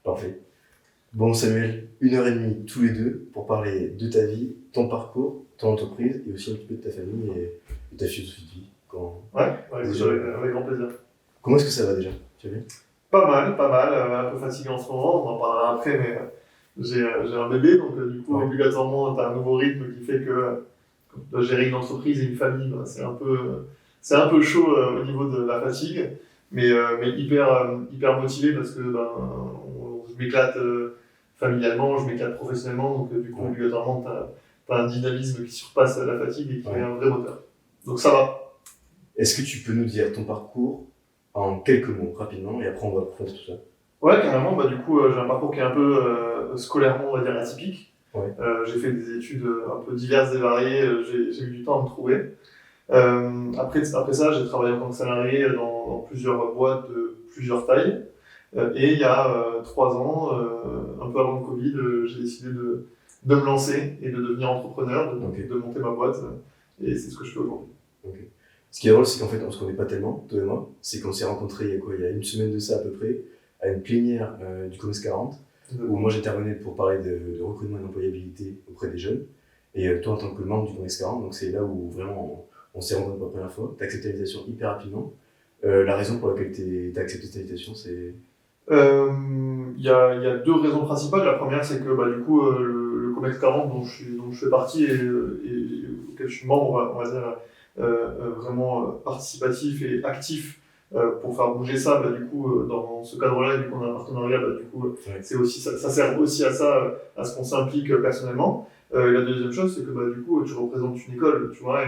Parfait. Bon Samuel, 1 heure et demie tous les deux pour parler de ta vie, ton parcours, ton entreprise et aussi un petit peu de ta famille et de ta philosophie de vie. Ouais, déjà, avec grand plaisir. Comment est-ce que ça va déjà? Tu vas bien? Pas mal, un peu fatigué en ce moment, on en parlera après, mais j'ai un bébé, donc du coup, obligatoirement, tu as un nouveau rythme qui fait que quand tu dois gérer une entreprise et une famille, bah, c'est un peu chaud au niveau de la fatigue, mais hyper motivé parce que je m'éclate familialement, je m'éclate professionnellement, donc du coup, obligatoirement, tu as un dynamisme qui surpasse la fatigue et qui est un vrai moteur. Donc ça va. Est-ce que tu peux nous dire ton parcours en quelques mots, rapidement, et après on va approfondir tout ça? Ouais, carrément. Bah, du coup, j'ai un parcours qui est un peu scolairement, on va dire, atypique. Ouais. J'ai fait des études un peu diverses et variées. J'ai eu du temps à me trouver. Après ça, j'ai travaillé en tant que salarié dans plusieurs boîtes de plusieurs tailles. Et il y a 3 ans, un peu avant le Covid, j'ai décidé de me lancer et de devenir entrepreneur, de monter ma boîte. Et c'est ce que je fais aujourd'hui. Okay. Ce qui est drôle, c'est qu'en fait, on se connaît pas tellement, toi et moi. C'est qu'on s'est rencontrés il y a une semaine de ça à peu près, à une plénière du COMEX 40, où moi j'intervenais pour parler de recrutement et d'employabilité auprès des jeunes. Et toi, en tant que membre du COMEX 40, donc c'est là où vraiment on s'est rencontrés pour la première fois. Tu as accepté l'invitation hyper rapidement. La raison pour laquelle tu as accepté cette invitation, c'est. Il y a 2 raisons principales. La première, c'est que du coup, le COMEX 40 dont je fais partie et auquel je suis membre, on va dire, vraiment participatif et actif pour faire bouger ça, du coup, dans ce cadre-là, vu qu'on a un partenariat, du coup, c'est aussi, ça sert aussi à ça, à ce qu'on s'implique personnellement. La deuxième chose, c'est que du coup, tu représentes une école, tu vois,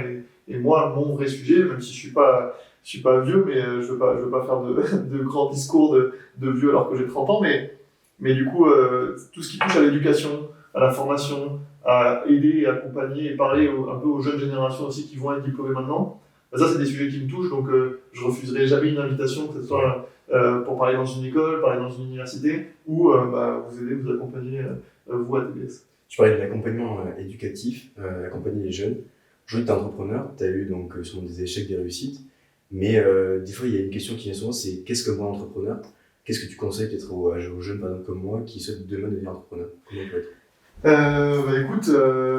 et moi, mon vrai sujet, même si je suis pas vieux, mais je veux pas faire de grands discours de vieux alors que j'ai 30 ans, mais du coup, tout ce qui touche à l'éducation, à la formation, à aider et accompagner et parler un peu aux jeunes générations aussi qui vont être diplômées maintenant, ça, c'est des sujets qui me touchent, donc je refuserai jamais une invitation, que ce soit pour parler dans une école, parler dans une université, ou vous aider, vous accompagner, vous à TBS. Tu parlais de l'accompagnement éducatif, accompagner les jeunes. Aujourd'hui, tu es entrepreneur, tu as eu donc souvent des échecs, des réussites, mais des fois, il y a une question qui vient souvent, c'est qu'est-ce que moi, entrepreneur? Qu'est-ce que tu conseilles peut-être aux jeunes, par exemple, comme moi, qui souhaitent demain devenir entrepreneur? Comment on peut être? Écoute,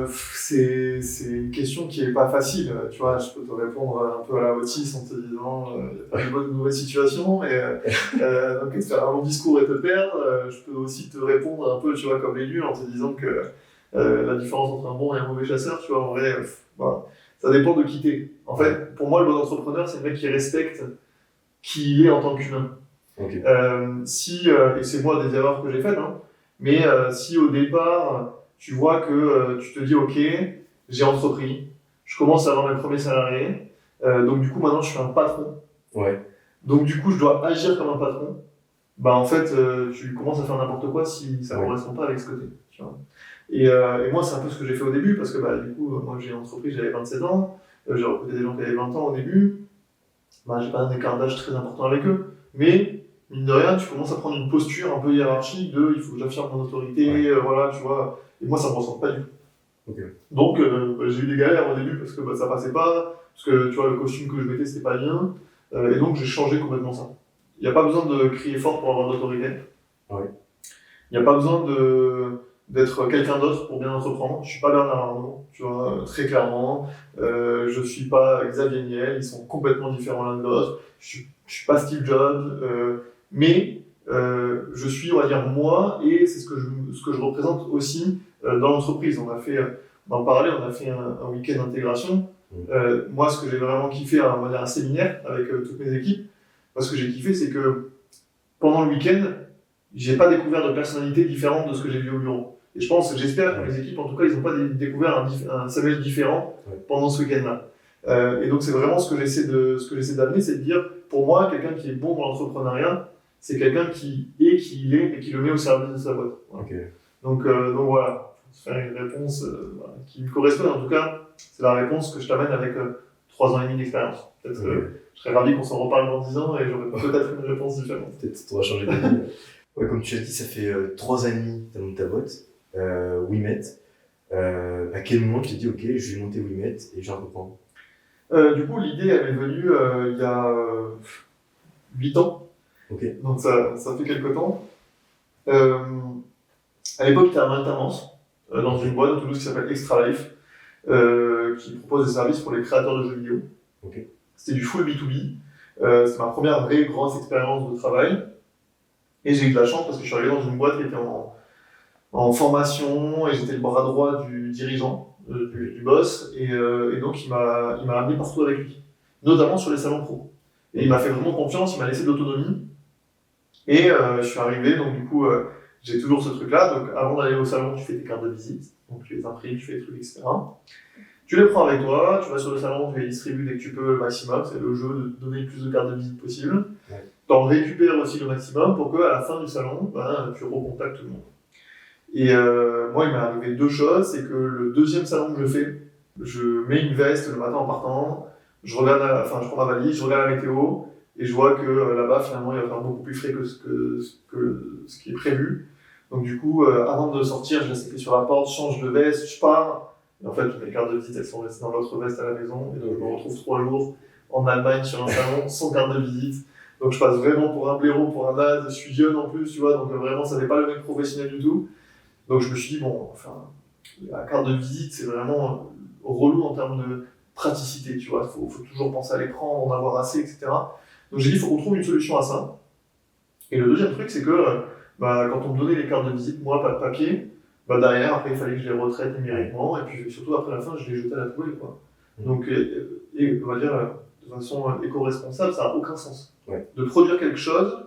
c'est une question qui est pas facile. Tu vois, je peux te répondre un peu à la Otis en te disant il n'y a pas de bonne ou mauvaise situation. Donc, te faire un long discours et te perdre. Je peux aussi te répondre un peu, tu vois, comme l'élu en te disant que la différence entre un bon et un mauvais chasseur, tu vois, en vrai, ça dépend de qui t'es. En fait, pour moi, le bon entrepreneur, c'est le mec qui respecte qui il est en tant qu'humain. Okay. Et c'est moi des erreurs que j'ai faites, hein, mais si au départ, tu vois que tu te dis, ok, j'ai entrepris, je commence à avoir mes premiers salariés, donc du coup maintenant je suis un patron, donc du coup je dois agir comme un patron, en fait tu commences à faire n'importe quoi si ça ne correspond pas avec ce côté. Tu vois. Et moi c'est un peu ce que j'ai fait au début, parce que du coup moi j'ai entrepris, j'avais 27 ans, j'ai recruté des gens qui avaient 20 ans au début, j'ai pas un écart d'âge très important avec eux, mais mine de rien, tu commences à prendre une posture un peu hiérarchique de il faut que j'affirme mon autorité, voilà, tu vois. Et moi, ça me ressemble pas du tout. Okay. Donc, j'ai eu des galères au début parce que ça passait pas, parce que tu vois, le costume que je mettais, c'était pas bien. Et donc, j'ai changé complètement ça. Il n'y a pas besoin de crier fort pour avoir de l'autorité. Il n'y a pas besoin d'être quelqu'un d'autre pour bien entreprendre. Je suis pas Bernard Arnault, tu vois, très clairement. Je suis pas Xavier Niel, ils sont complètement différents l'un de l'autre. Je suis pas Steve Jobs, mais je suis, on va dire, moi, et c'est ce que je représente aussi dans l'entreprise. On en parlait, on a fait un week-end d'intégration. Moi, ce que j'ai vraiment kiffé, on va dire un séminaire avec toutes mes équipes, ce que j'ai kiffé, c'est que pendant le week-end, j'ai pas découvert de personnalité différente de ce que j'ai vu au bureau. Et j'espère que mes équipes, en tout cas, ils n'ont pas découvert un Samuel différent pendant ce week-end-là. Et donc, c'est vraiment ce que j'essaie d'amener, c'est de dire, pour moi, quelqu'un qui est bon dans l'entrepreneuriat, c'est quelqu'un qui est qui il est et qui le met au service de sa boîte. Voilà. Okay. Donc voilà, faire une réponse qui me correspond. En tout cas, c'est la réponse que je t'amène avec 3 ans et demi d'expérience. Peut-être je serais ravi qu'on s'en reparle dans 10 ans et j'aurai peut-être une réponse différente. Peut-être qu'on va changer d'avis. Comme tu as dit, ça fait 3 ans et demi que tu as monté ta boîte, WeMet. À quel moment tu t'es dit, ok, je vais monter WeMet et je vais reprendre? Du coup, l'idée, elle m'est venue il y a 8 ans. Okay. Donc ça fait quelques temps. À l'époque, j'étais en alternance dans une boîte à Toulouse qui s'appelle Extra Life, qui propose des services pour les créateurs de jeux vidéo. Okay. C'était du full B2B. C'était ma première vraie grosse expérience de travail. Et j'ai eu de la chance parce que je suis arrivé dans une boîte qui était en formation et j'étais le bras droit du dirigeant, du boss. Et donc, il m'a amené partout avec lui, notamment sur les salons pro. Et il m'a fait vraiment confiance, il m'a laissé de l'autonomie. Et je suis arrivé, donc du coup, j'ai toujours ce truc-là. Donc avant d'aller au salon, tu fais tes cartes de visite, donc tu les imprimes, tu fais des trucs, etc. Tu les prends avec toi, tu vas sur le salon, tu les distribues dès que tu peux le maximum. C'est le jeu de donner le plus de cartes de visite possible. Ouais. Tu en récupères aussi le maximum pour qu'à la fin du salon, tu recontactes tout le monde. Et moi, il m'est arrivé deux choses. C'est que le deuxième salon que je fais, je mets une veste le matin en partant, je prends ma valise, je regarde la météo, et je vois que là-bas, finalement, il va faire beaucoup plus frais que ce qui est prévu. Donc du coup, avant de sortir, je laisse les clés sur la porte, change de veste, je pars. Et en fait, toutes mes cartes de visite, elles sont restées dans l'autre veste à la maison. Et donc, je me retrouve 3 jours en Allemagne sur un salon sans carte de visite. Donc je passe vraiment pour un blaireau, pour un naze. Je suis jeune en plus, tu vois. Donc vraiment, ça n'est pas le mec professionnel du tout. Donc je me suis dit, bon, enfin, la carte de visite, c'est vraiment relou en termes de praticité, tu vois. Faut toujours penser à l'écran, en avoir assez, etc. Donc j'ai dit, il faut qu'on trouve une solution à ça. Et le deuxième truc, c'est que quand on me donnait les cartes de visite, moi, pas de papier, derrière, après, il fallait que je les retraite numériquement, et puis surtout, après la fin, je les jetais à la poubelle, quoi. Donc, on va dire, de façon éco-responsable, ça n'a aucun sens. Ouais. De produire quelque chose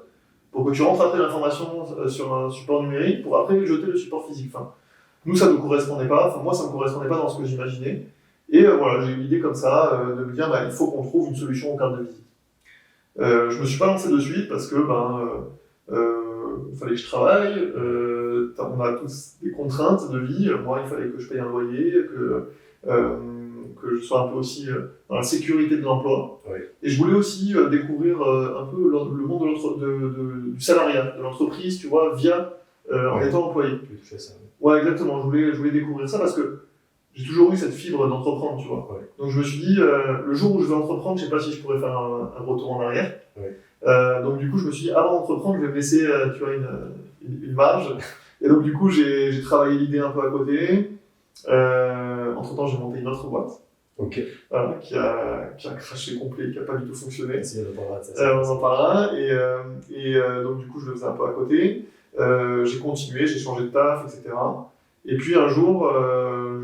pour que tu rentres après l'information sur un support numérique, pour après jeter le support physique. Enfin, nous, ça ne nous correspondait pas, enfin, moi, ça ne me correspondait pas dans ce que j'imaginais. Et voilà, j'ai eu l'idée comme ça, de me dire, il faut qu'on trouve une solution aux cartes de visite. Je me suis pas lancé de suite parce que fallait que je travaille, on a tous des contraintes de vie. Moi, il fallait que je paye un loyer, que je sois un peu aussi dans la sécurité de l'emploi. Oui. Et je voulais aussi découvrir un peu le monde du salariat, de l'entreprise, tu vois, via en étant employé. Tu fais ça. Ouais, exactement. Je voulais découvrir ça parce que j'ai toujours eu cette fibre d'entreprendre, tu vois. Ouais. Donc je me suis dit, le jour où je vais entreprendre, je sais pas si je pourrais faire un retour en arrière. Ouais. Donc du coup, je me suis dit, avant d'entreprendre, je vais me laisser, tu vois, une marge. Et donc du coup, j'ai travaillé l'idée un peu à côté. Entre-temps, j'ai monté une autre boîte. Ok. Qui a craché complet, qui n'a pas du tout fonctionné. Si, on en parlera. Et donc du coup, je le faisais un peu à côté. J'ai continué, j'ai changé de taf, etc. Et puis un jour,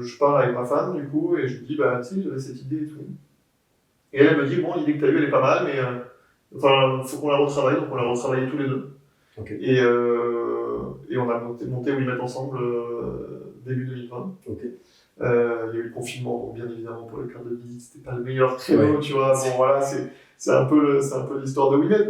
je parle avec ma femme, du coup, et je lui dis, tu sais, j'avais cette idée et tout. Et elle me dit, bon, l'idée que tu as eue, elle est pas mal, mais faut qu'on la retravaille, donc on l'a retravaillée tous les deux. Okay. Et on a monté WeMet ensemble début 2020. Okay. Il y a eu le confinement, donc bien évidemment, pour les cartes de visite, c'était pas le meilleur créneau, tu vois. Bon, voilà, c'est un peu l'histoire de WeMet,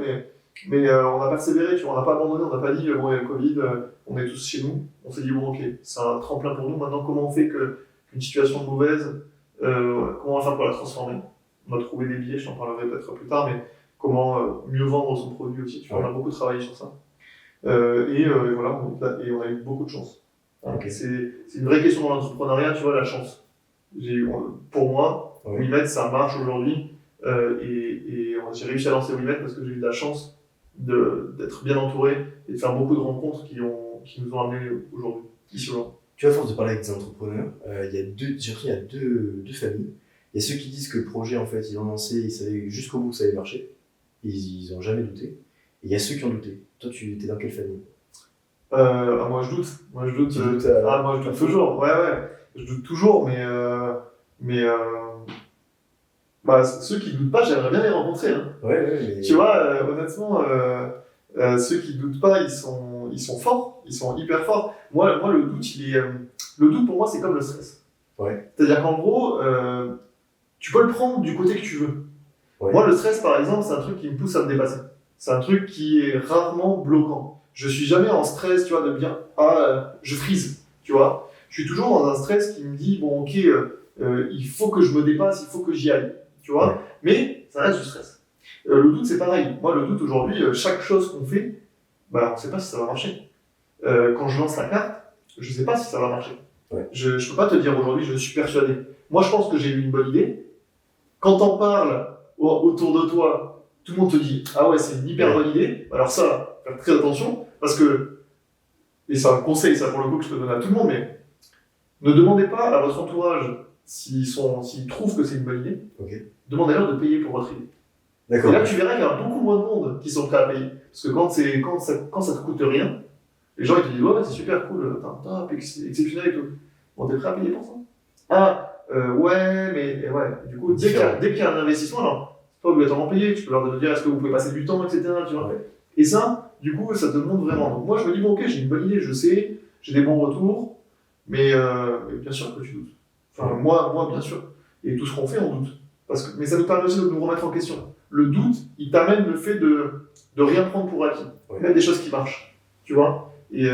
mais on a persévéré, tu vois, on n'a pas abandonné, on n'a pas dit, bon, il y a le Covid, on est tous chez nous. On s'est dit, bon, ok, c'est un tremplin pour nous. Maintenant, comment on fait qu'une situation mauvaise, comment on va faire pour la transformer? On a trouvé des billets, je t'en parlerai peut-être plus tard, mais comment mieux vendre son produit aussi. Tu vois, on a beaucoup travaillé sur ça. Et voilà, on a eu beaucoup de chance. Okay. C'est une vraie question dans l'entrepreneuriat, tu vois, la chance. Pour moi, WeMet, ça marche aujourd'hui. Et j'ai réussi à lancer WeMet parce que j'ai eu de la chance d'être bien entouré et de faire beaucoup de rencontres qui nous ont amenés aujourd'hui, ici aujourd'hui. Tu vois, à force de parler avec des entrepreneurs, il y a deux familles. Il y a ceux qui disent que le projet, en fait, ils l'ont lancé, ils savaient jusqu'au bout que ça allait marcher. Ils n'ont jamais douté. Et il y a ceux qui ont douté. Toi, tu étais dans quelle famille? Moi, je doute. Moi, je doute toujours. Ouais. Je doute toujours, mais ceux qui doutent pas, j'aimerais bien les rencontrer. Hein. Ouais, mais... Tu vois, honnêtement, ceux qui doutent pas, ils sont forts, ils sont hyper forts. Moi, le doute, le doute pour moi, c'est comme le stress. Ouais. C'est-à-dire qu'en gros, tu peux le prendre du côté que tu veux. Ouais. Moi, le stress, par exemple, c'est un truc qui me pousse à me dépasser. C'est un truc qui est rarement bloquant. Je suis jamais en stress, tu vois, de me dire, je frise, tu vois. Je suis toujours dans un stress qui me dit, bon, ok, il faut que je me dépasse, il faut que j'y aille, tu vois. Ouais. Mais ça reste du stress. Le doute, c'est pareil. Moi, le doute, aujourd'hui, chaque chose qu'on fait, on ne sait pas si ça va marcher. Quand je lance la carte, je ne sais pas si ça va marcher. Ouais. Je ne peux pas te dire aujourd'hui, je suis persuadé. Moi, je pense que j'ai eu une bonne idée. Quand t'en parles autour de toi, tout le monde te dit, ah ouais, c'est une hyper bonne idée. Alors ça, faire très attention, parce que et c'est un conseil, ça pour le coup, que je peux donner à tout le monde, mais ne demandez pas à votre entourage s'ils trouvent que c'est une bonne idée. Okay. Demandez-leur de payer pour votre idée. D'accord. Et là, tu verras qu'il y a beaucoup moins de monde qui sont prêts à payer. Parce que quand ça te coûte rien, les gens ils te disent ouais, c'est super cool, top, exceptionnel et tout. Bon, t'es prêt à payer pour ça? Ouais, mais ouais. Du coup, dès qu'il y a un investissement, alors, c'est pas obligatoirement payé, tu peux leur dire est-ce que vous pouvez passer du temps, etc. Tu vois. Ouais. Et ça, du coup, ça te montre vraiment. Donc, moi, je me dis bon, ok, j'ai une bonne idée, je sais, j'ai des bons retours, mais bien sûr que tu doutes. Enfin, moi, bien sûr. Et tout ce qu'on fait, on doute. Mais ça nous permet aussi de nous remettre en question. Le doute, il t'amène le fait de rien prendre pour acquis. Ouais. Même des choses qui marchent. Tu vois. Et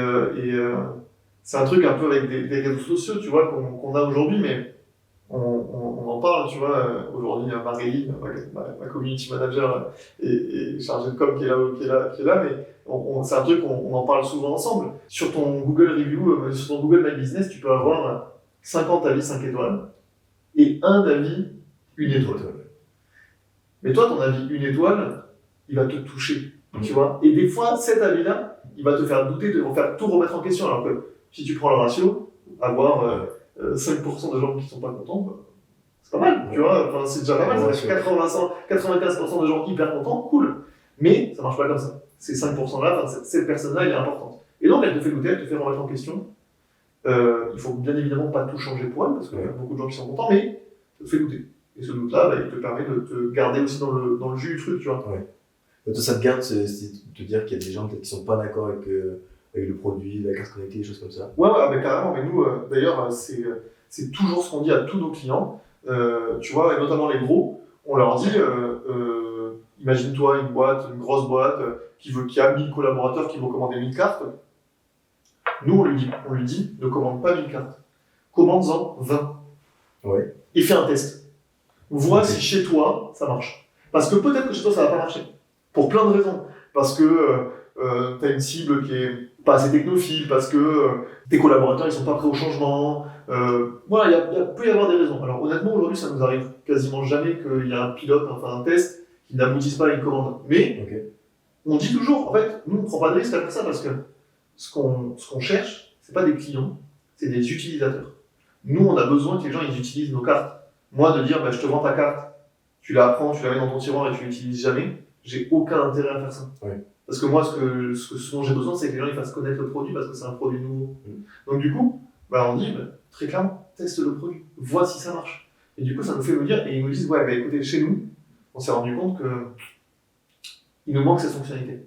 c'est un truc un peu avec des réseaux sociaux, tu vois, qu'on a aujourd'hui, mais on en parle, tu vois. Aujourd'hui, Maréline, ma community manager et chargée de com qui est là, mais c'est un truc qu'on en parle souvent ensemble. Sur ton Google Review, sur ton Google My Business, tu peux avoir 50 avis 5 étoiles et un avis 1 étoile. Mais toi, ton avis 1 étoile, il va te toucher, tu vois. Et des fois, cet avis-là, il va te faire douter, te faire tout remettre en question. Alors que si tu prends le ratio, avoir 5% de gens qui sont pas contents, c'est pas mal, tu vois. Enfin, c'est déjà pas mal, ça fait 95% de gens hyper contents, cool. Mais ça marche pas comme ça. Ces 5%-là, cette personne-là, elle est importante. Et donc, elle te fait douter, elle te fait remettre en question. Il faut bien évidemment pas tout changer pour elle, parce qu'il y a beaucoup de gens qui sont contents, mais ça te fait douter. Et ce doute-là, il te permet de te garder aussi dans le jus du truc, tu vois. Ouais. Toi, ça te garde de te dire qu'il y a des gens peut-être qui sont pas d'accord avec le produit, la carte connectée, des choses comme ça. Ouais, mais carrément. Mais nous, d'ailleurs, c'est toujours ce qu'on dit à tous nos clients. Tu vois, et notamment les gros, on leur dit, imagine-toi une grosse boîte qui a 1000 collaborateurs qui vont commander 1000 cartes. Nous, on lui dit, ne commande pas 1000 cartes. Commande-en 20. Ouais. Et fais un test. Vois si chez toi, ça marche. Parce que peut-être que chez toi, ça va pas marcher. Pour plein de raisons. Parce que tu as une cible qui est pas assez technophile, parce que tes collaborateurs, ils sont pas prêts au changement. Voilà, il peut y avoir des raisons. Alors honnêtement, aujourd'hui, ça nous arrive quasiment jamais qu'il y a un pilote, enfin un test, qui n'aboutisse pas à une commande. Mais on dit toujours, en fait, nous, on prend pas de risque avec ça, parce que ce qu'on cherche, c'est pas des clients, c'est des utilisateurs. Nous, on a besoin que les gens ils utilisent nos cartes. Moi, de dire, je te vends ta carte, tu la prends, tu la mets dans ton tiroir et tu l'utilises jamais, j'ai aucun intérêt à faire ça. Ouais. Parce que moi, ce dont j'ai besoin, c'est que les gens ils fassent connaître le produit, parce que c'est un produit nouveau. Donc du coup, on dit, très clairement, teste le produit, vois si ça marche. Et du coup, ça nous fait me dire, et ils nous disent, ouais, écoutez, chez nous, on s'est rendu compte qu'il nous manque cette fonctionnalité.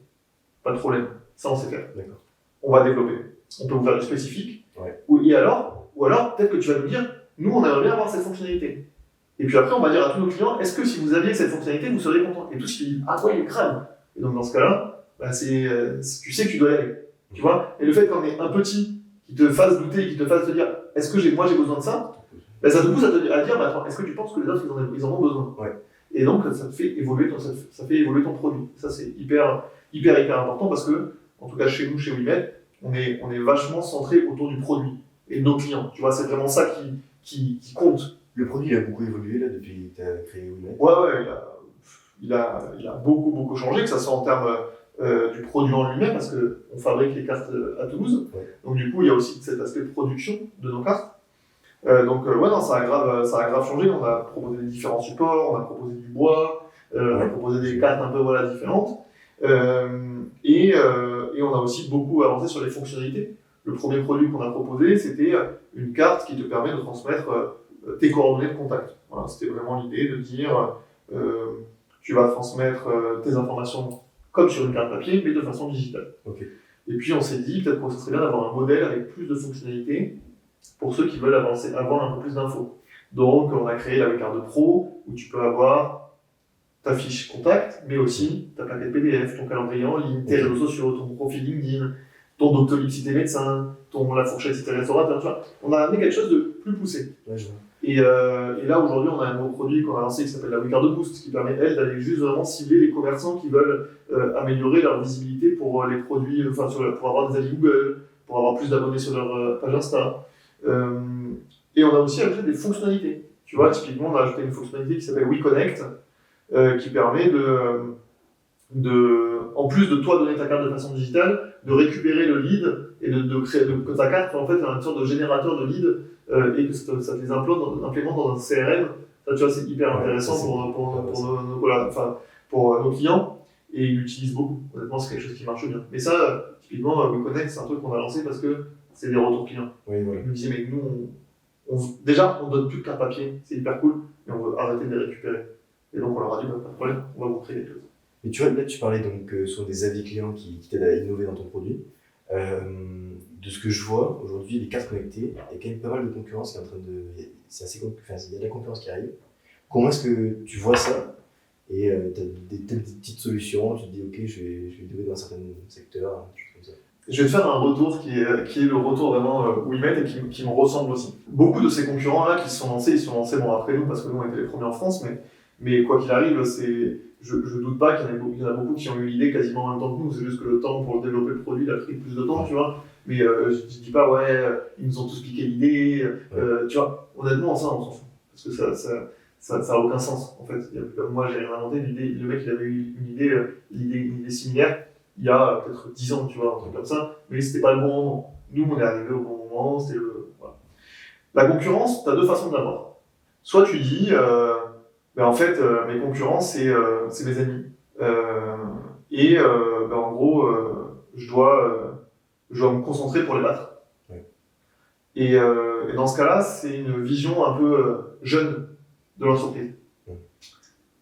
Pas de problème, ça on sait faire. D'accord. On va développer. On peut vous faire du spécifique. Ouais. Ou alors, peut-être que tu vas nous dire, nous, on aimerait bien avoir cette fonctionnalité. Et puis après, on va dire à tous nos clients, est-ce que si vous aviez cette fonctionnalité, vous seriez content? Et tous qui disent, ah ouais, il est crème. Et donc dans ce cas-là, tu sais que tu dois y aller. Tu vois? Et le fait qu'on ait un petit qui te fasse douter, qui te fasse te dire, est-ce que moi j'ai besoin de ça? Ça te pousse à dire, attends, est-ce que tu penses que les autres ils en ont besoin? Ouais. Et donc ça te fait évoluer ton produit. Ça c'est hyper important, parce que, en tout cas chez nous, chez WeMed, on est vachement centré autour du produit et de nos clients. Tu vois, c'est vraiment ça qui compte. Le produit il a beaucoup évolué là depuis que tu as créé WeMed. Ouais, il a beaucoup changé, que ça soit en termes du produit en lui-même, parce qu'on fabrique les cartes à Toulouse. Ouais. Donc du coup, il y a aussi cet aspect de production de nos cartes. Ça a grave changé. On a proposé des différents supports, on a proposé du bois, on a proposé des cartes un peu différentes. Et on a aussi beaucoup avancé sur les fonctionnalités. Le premier produit qu'on a proposé, c'était une carte qui te permet de transmettre tes coordonnées de contact. Voilà, c'était vraiment l'idée de dire tu vas transmettre tes informations comme sur une carte papier, mais de façon digitale. Okay. Et puis on s'est dit peut-être que ce serait bien d'avoir un modèle avec plus de fonctionnalités pour ceux qui veulent avoir un peu plus d'infos. Donc on a créé la Wecard Pro, où tu peux avoir ta fiche contact, mais aussi ta plaquette PDF, ton calendrier en ligne, tes réseaux sociaux, ton profil LinkedIn, ton Doctolib si t'es médecin, la fourchette si t'es restaurateur, tu vois. On a amené quelque chose de plus poussé. Ouais, je vois. Et là, aujourd'hui, on a un nouveau produit qu'on a lancé qui s'appelle la Wecard Boost, qui permet, elle, d'aller juste vraiment cibler les commerçants qui veulent améliorer leur visibilité pour les produits, pour avoir des avis Google, pour avoir plus d'abonnés sur leur page Insta. Et on a aussi ajouté des fonctionnalités. Tu vois, typiquement, on a ajouté une fonctionnalité qui s'appelle WeConnect, qui permet en plus de toi donner ta carte de façon digitale, de récupérer le lead et de créer que ta carte en fait est une sorte de générateur de lead et que ça te les implémente dans un CRM. Ça, tu vois, c'est hyper intéressant pour nos clients et ils l'utilisent beaucoup. Honnêtement, c'est quelque chose qui marche bien. Mais ça, typiquement, WeConnect, c'est un truc qu'on a lancé parce que c'est des retours clients. Oui, voilà. Ils nous disaient, mais nous, déjà, on donne plus de cartes papier, c'est hyper cool, mais on veut arrêter de les récupérer. Et donc, on leur a dit, pas de problème, on va vous créer des choses. Mais tu vois, là, tu parlais donc sur des avis clients qui t'aident à innover dans ton produit. De ce que je vois, aujourd'hui, les cartes connectées, il y a quand même pas mal de concurrence qui est en train de... C'est assez il y a de la concurrence qui arrive. Comment est-ce que tu vois ça? Et tu as des petites solutions, tu te dis, ok, je vais innover dans certains secteurs, des choses comme ça. Je vais te faire un retour qui est le retour vraiment WeMet et qui me ressemble aussi. Beaucoup de ces concurrents-là qui se sont lancés, ils se sont lancés après nous parce que nous on était les premiers en France, mais quoi qu'il arrive, je doute pas qu'il y en a beaucoup qui ont eu l'idée quasiment en même temps que nous, c'est juste que le temps pour développer le produit il a pris plus de temps, tu vois. Mais je dis pas, ils nous ont tous piqué l'idée, tu vois. Honnêtement, ça on s'en fout. Parce que ça a aucun sens en fait. Moi j'ai rien inventé, le mec il avait eu une idée similaire. Il y a peut-être 10 ans, tu vois, un truc comme ça, mais c'était pas le bon moment. Nous, on est arrivé au bon moment, voilà. La concurrence, tu as deux façons de l'avoir. Soit tu dis, en fait, mes concurrents, c'est mes amis. En gros, je dois me concentrer pour les battre. Ouais. Et dans ce cas-là, c'est une vision un peu jeune de l'entreprise. Ouais.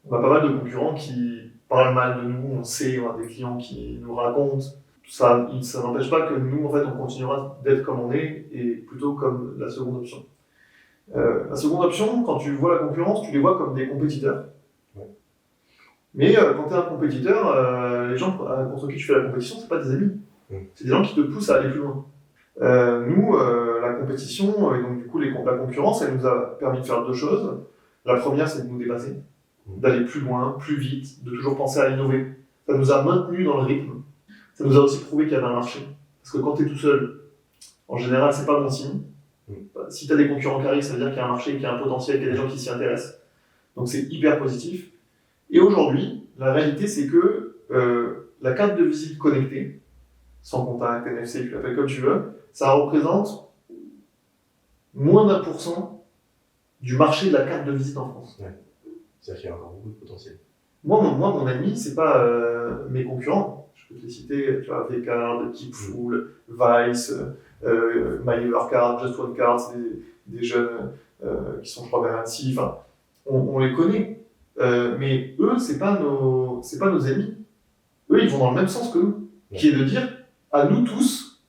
On a pas mal de concurrents qui parlent mal de nous, on sait, on a des clients qui nous racontent. Ça n'empêche pas que nous, en fait, on continuera d'être comme on est et plutôt comme la seconde option. La seconde option, quand tu vois la concurrence, tu les vois comme des compétiteurs. Ouais. Mais quand tu es un compétiteur, les gens contre qui tu fais la compétition, c'est pas des amis. C'est des gens qui te poussent à aller plus loin. Nous, la compétition, et donc du coup la concurrence, elle nous a permis de faire deux choses. La première, c'est de nous dépasser, d'aller plus loin, plus vite, de toujours penser à innover. Ça nous a maintenus dans le rythme. Ça nous a aussi prouvé qu'il y avait un marché. Parce que quand tu es tout seul, en général, c'est pas bon signe. Si tu as des concurrents qui arrivent, ça veut dire qu'il y a un marché, qu'il y a un potentiel, qu'il y a des gens qui s'y intéressent. Donc c'est hyper positif. Et aujourd'hui, la réalité, c'est que la carte de visite connectée, sans contact, NFC, tu l'appelles comme tu veux, ça représente moins d'1% du marché de la carte de visite en France. Ouais. C'est-à-dire qu'il y a encore beaucoup de potentiel. Moi, mon ami, c'est pas mes concurrents. Je peux te les citer, tu vois, Vcard, Keepful, Vice, MyEverCard, Just One Card, c'est des jeunes qui sont, je crois, vers Annecy. Enfin, on les connaît. Mais eux, c'est pas nos amis. Eux, ils vont dans le même sens que nous. Ouais. Qui est de dire, à nous tous,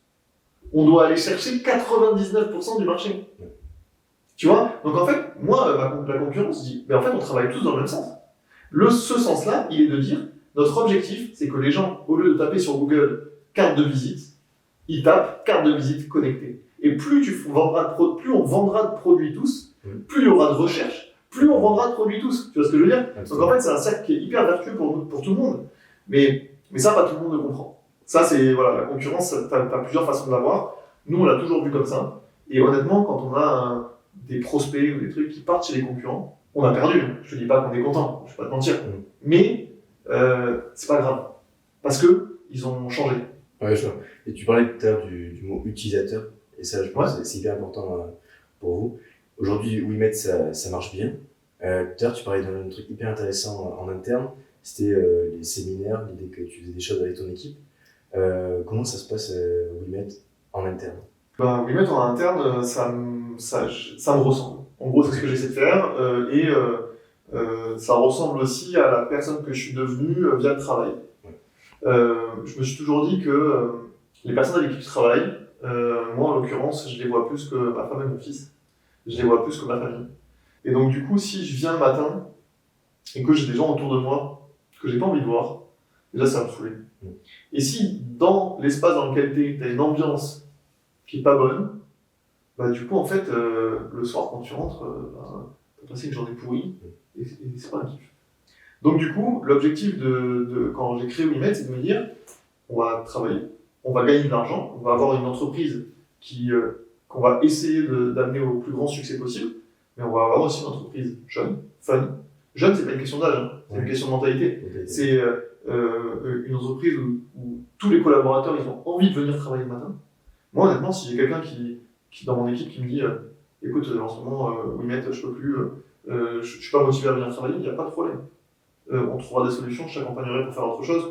on doit aller chercher 99% du marché. Ouais. Tu vois? Donc en fait, moi, la concurrence, je dis, mais en fait, on travaille tous dans le même sens. Ce sens-là, il est de dire, notre objectif, c'est que les gens, au lieu de taper sur Google carte de visite, ils tapent carte de visite connectée. Et plus on vendra de produits tous, plus il y aura de recherche, plus on vendra de produits tous. Tu vois ce que je veux dire? Donc en fait, c'est un cercle qui est hyper vertueux pour tout le monde. Mais ça, pas tout le monde le comprend. Ça, c'est, voilà, la concurrence, t'as plusieurs façons de l'avoir. Nous, on l'a toujours vu comme ça. Et honnêtement, quand on a des prospects ou des trucs qui partent chez les concurrents, on a perdu. Je te dis pas qu'on est content, je vais pas te mentir. Mais c'est pas grave. Parce que ils ont changé. Ouais, je vois. Et tu parlais tout à l'heure du mot utilisateur. Et ça, je pense que c'est hyper important pour vous. Aujourd'hui, WeMet, ça marche bien. Tout à l'heure, tu parlais d'un truc hyper intéressant en interne. C'était les séminaires, l'idée que tu faisais des choses avec ton équipe. Comment ça se passe, WeMet, en interne? WeMet en interne, ça me ressemble. En gros, c'est ce que j'essaie de faire. Ça ressemble aussi à la personne que je suis devenu via le travail. Je me suis toujours dit que les personnes avec qui je travaille, moi en l'occurrence, je les vois plus que ma femme et mon fils. Je les vois plus que ma famille. Et donc du coup, si je viens le matin et que j'ai des gens autour de moi que j'ai pas envie de voir, déjà ça va me saouler. Et si dans l'espace dans lequel tu as une ambiance qui est pas bonne, du coup en fait le soir quand tu rentres, t'as passé une journée pourrie et c'est pas un kiff. Donc du coup, l'objectif de quand j'ai créé WeMet, c'est de me dire, on va travailler, on va gagner de l'argent, on va avoir une entreprise qu'on va essayer d'amener au plus grand succès possible, mais on va avoir aussi une entreprise jeune, fun, Jeune, c'est pas une question d'âge, hein. C'est une question de mentalité. C'est une entreprise où tous les collaborateurs, ils ont envie de venir travailler le matin. Moi, honnêtement, si j'ai quelqu'un qui dans mon équipe qui me dit écoute, en ce moment, Wimet, je peux plus, je suis pas motivé à venir travailler, il n'y a pas de problème. On trouvera des solutions, je t'accompagnerai pour faire autre chose,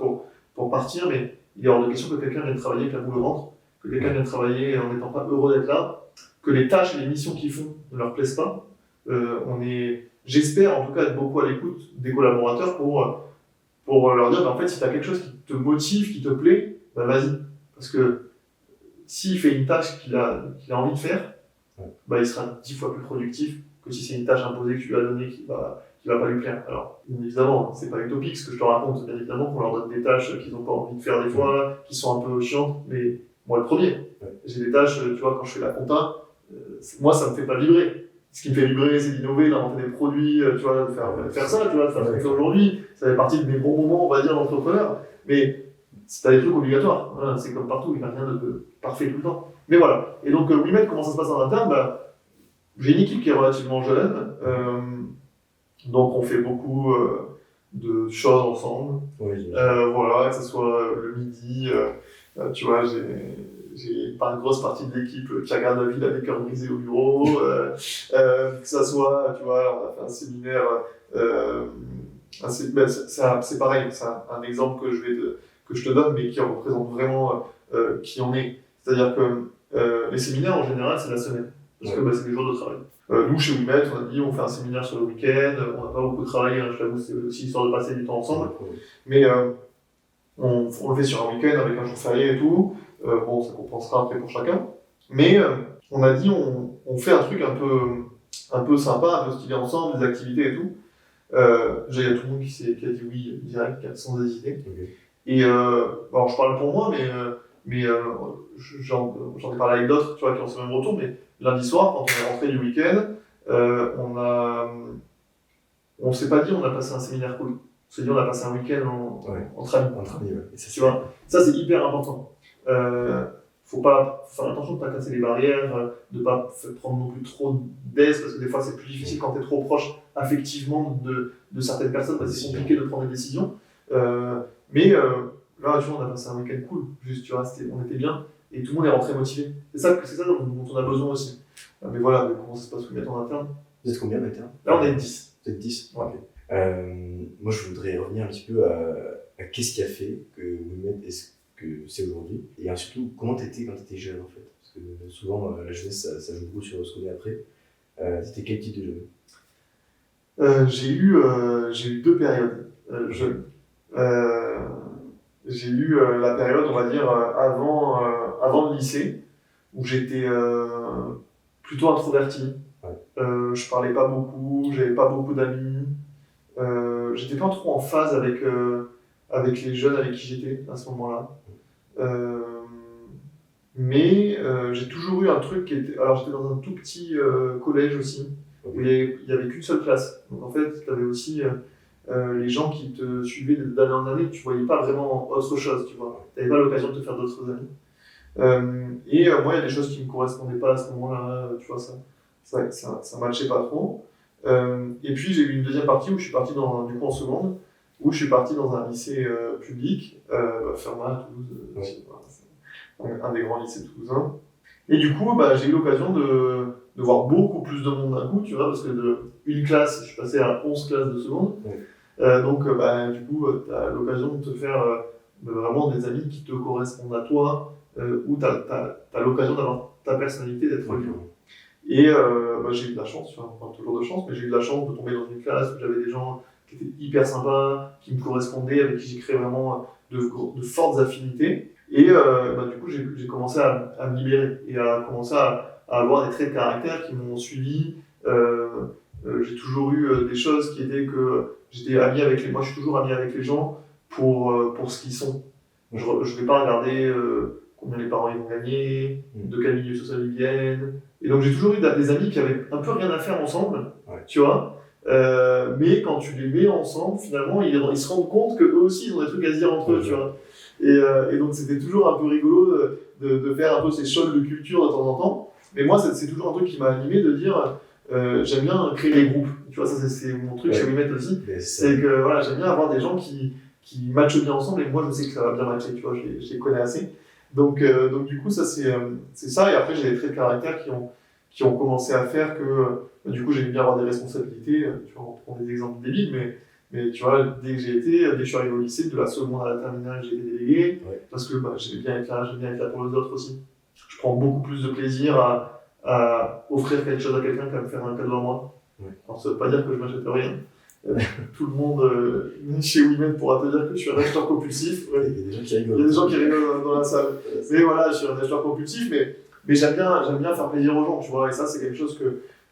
pour partir, mais il est hors de question que quelqu'un vienne travailler avec la boule au ventre, que quelqu'un vienne travailler en n'étant pas heureux d'être là, que les tâches et les missions qu'ils font ne leur plaisent pas. J'espère en tout cas être beaucoup à l'écoute des collaborateurs pour leur dire, en fait, si tu as quelque chose qui te motive, qui te plaît, bah vas-y. Parce que s'il fait une tâche qu'il a envie de faire, bah, il sera 10 fois plus productif que si c'est une tâche imposée que tu lui as donnée qui va pas lui plaire. Alors, bien évidemment, c'est pas utopique ce que je te raconte, bien évidemment qu'on leur donne des tâches qu'ils n'ont pas envie de faire des fois, qui sont un peu chiantes, mais moi le premier. J'ai des tâches, tu vois, quand je fais la compta, moi ça me fait pas vibrer. Ce qui me fait vibrer, c'est d'innover, d'inventer des produits, tu vois, de faire ça, tu vois, de faire ce que je fais aujourd'hui. Ça fait partie de mes bons moments, on va dire, d'entrepreneur. Mais c'est des trucs obligatoires. Voilà, c'est comme partout, il n'y a rien de parfait tout le temps. Mais voilà. Et donc, Wimet, comment ça se passe en interne? Bah, j'ai une équipe qui est relativement jeune. Donc, on fait beaucoup de choses ensemble. Voilà, que ce soit le midi, tu vois, j'ai pas une grosse partie de l'équipe qui regarde la ville avec cœur brisé au bureau, que ça soit, tu vois, on a fait un séminaire, c'est pareil, c'est un exemple que je te donne, mais qui représente vraiment qui on est. C'est-à-dire que les séminaires, en général, c'est la semaine, parce que c'est des jours de travail. Nous, chez Wimet, on a dit on fait un séminaire sur le week-end, on n'a pas beaucoup de travail, hein, je t'avoue, c'est aussi histoire de passer du temps ensemble, mais on le fait sur un week-end avec un jour férié et tout. Bon, ça compensera après pour chacun. Mais on a dit, on fait un truc un peu sympa, un peu stylé ensemble, des activités et tout. Il y a tout le monde qui a dit oui direct, sans hésiter. Okay. Et alors, je parle pour moi, mais j'en ai parlé avec d'autres, tu vois, qui ont ce même retour. Mais lundi soir, quand on est rentré du week-end, on s'est pas dit on a passé un séminaire cool. On s'est dit on a passé un week-end entre amis. Et ça, tu vois, ça c'est hyper important. Faut faire attention de ne pas casser les barrières, de ne pas prendre non plus trop d'aise, parce que des fois c'est plus difficile quand tu es trop proche affectivement de certaines personnes, parce que c'est compliqué de prendre des décisions. Mais là, tu vois, on a passé un week-end cool, juste, tu vois, on était bien, et tout le monde est rentré motivé. C'est ça dont on a besoin aussi. Mais voilà, mais comment ça se passe Wimet en interne? Vous êtes combien en interne? Là, on est 10. Vous êtes 10? Ouais. Okay. Moi, je voudrais revenir un petit peu à qu'est-ce qui a fait que Wimet est ce que c'est aujourd'hui, et surtout comment tu étais quand tu étais jeune en fait, parce que souvent la jeunesse ça joue beaucoup sur ce qu'on est après. C'était quel type de jeune? J'ai eu deux périodes jeunes. J'ai eu la période, on va dire, avant le lycée, où j'étais plutôt introverti. Je parlais pas beaucoup, j'avais pas beaucoup d'amis, j'étais pas trop en phase avec les jeunes avec qui j'étais à ce moment-là. Mais j'ai toujours eu un truc qui était... Alors j'étais dans un tout petit collège aussi, où il n'y avait qu'une seule classe. Donc en fait, tu avais aussi les gens qui te suivaient d'année en année, tu voyais pas vraiment autre chose, tu vois. Tu n'avais pas l'occasion de te faire d'autres amis. Et moi, il y a des choses qui ne me correspondaient pas à ce moment-là, tu vois, ça matchait pas trop. Et puis j'ai eu une deuxième partie où je suis parti du coup en seconde, où je suis parti dans un lycée public, Fermat à Toulouse, un des grands lycées toulousains. Et du coup, j'ai eu l'occasion de voir beaucoup plus de monde d'un coup, tu vois, parce que d'une classe, je suis passé à 11 classes de seconde. Donc, du coup, tu as l'occasion de te faire vraiment des amis qui te correspondent à toi, où tu as l'occasion d'avoir ta personnalité, d'être libre. Et j'ai eu de la chance, tu vois, pas toujours de chance, mais j'ai eu de la chance de tomber dans une classe où j'avais des gens qui étaient hyper sympas, qui me correspondaient, avec qui j'ai créé vraiment de fortes affinités. Et du coup, j'ai commencé à me libérer et à commencer à avoir des traits de caractère qui m'ont suivi. J'ai toujours eu des choses qui étaient que j'étais ami avec moi, je suis toujours ami avec les gens pour ce qu'ils sont. Je ne vais pas regarder combien les parents ils vont gagner, de quel milieu social ils viennent. Et donc j'ai toujours eu des amis qui avaient un peu rien à faire ensemble, tu vois. Mais quand tu les mets ensemble, finalement, ils se rendent compte qu'eux aussi, ils ont des trucs à se dire entre eux, tu vois. Et donc c'était toujours un peu rigolo de faire un peu ces chocs de culture de temps en temps. Mais moi, c'est toujours un truc qui m'a animé de dire, j'aime bien créer des groupes. Tu vois, ça c'est mon truc chez WeMet aussi. C'est que voilà, j'aime bien avoir des gens qui matchent bien ensemble et moi je sais que ça va bien matcher, tu vois, je les connais assez. Donc du coup, ça c'est ça. Et après, j'ai des traits de caractère qui ont commencé à faire que du coup, j'ai bien avoir des responsabilités. Tu vois, on prend des exemples débiles, mais tu vois, dès que je suis arrivé au lycée, de la seconde à la terminale, j'ai été délégué parce que j'aime bien être là pour les autres aussi. Je prends beaucoup plus de plaisir à offrir quelque chose à quelqu'un qu'à me faire un cadeau à moi. Alors, ça veut pas dire que je m'achète rien. Tout le monde chez WeMet pourra te dire que je suis un acheteur compulsif. Il y a des gens qui rigolent. Il y a des gens qui rigolent dans la salle. Mais voilà, je suis un acheteur compulsif, mais j'aime bien faire plaisir aux gens, tu vois. Et ça, c'est quelque chose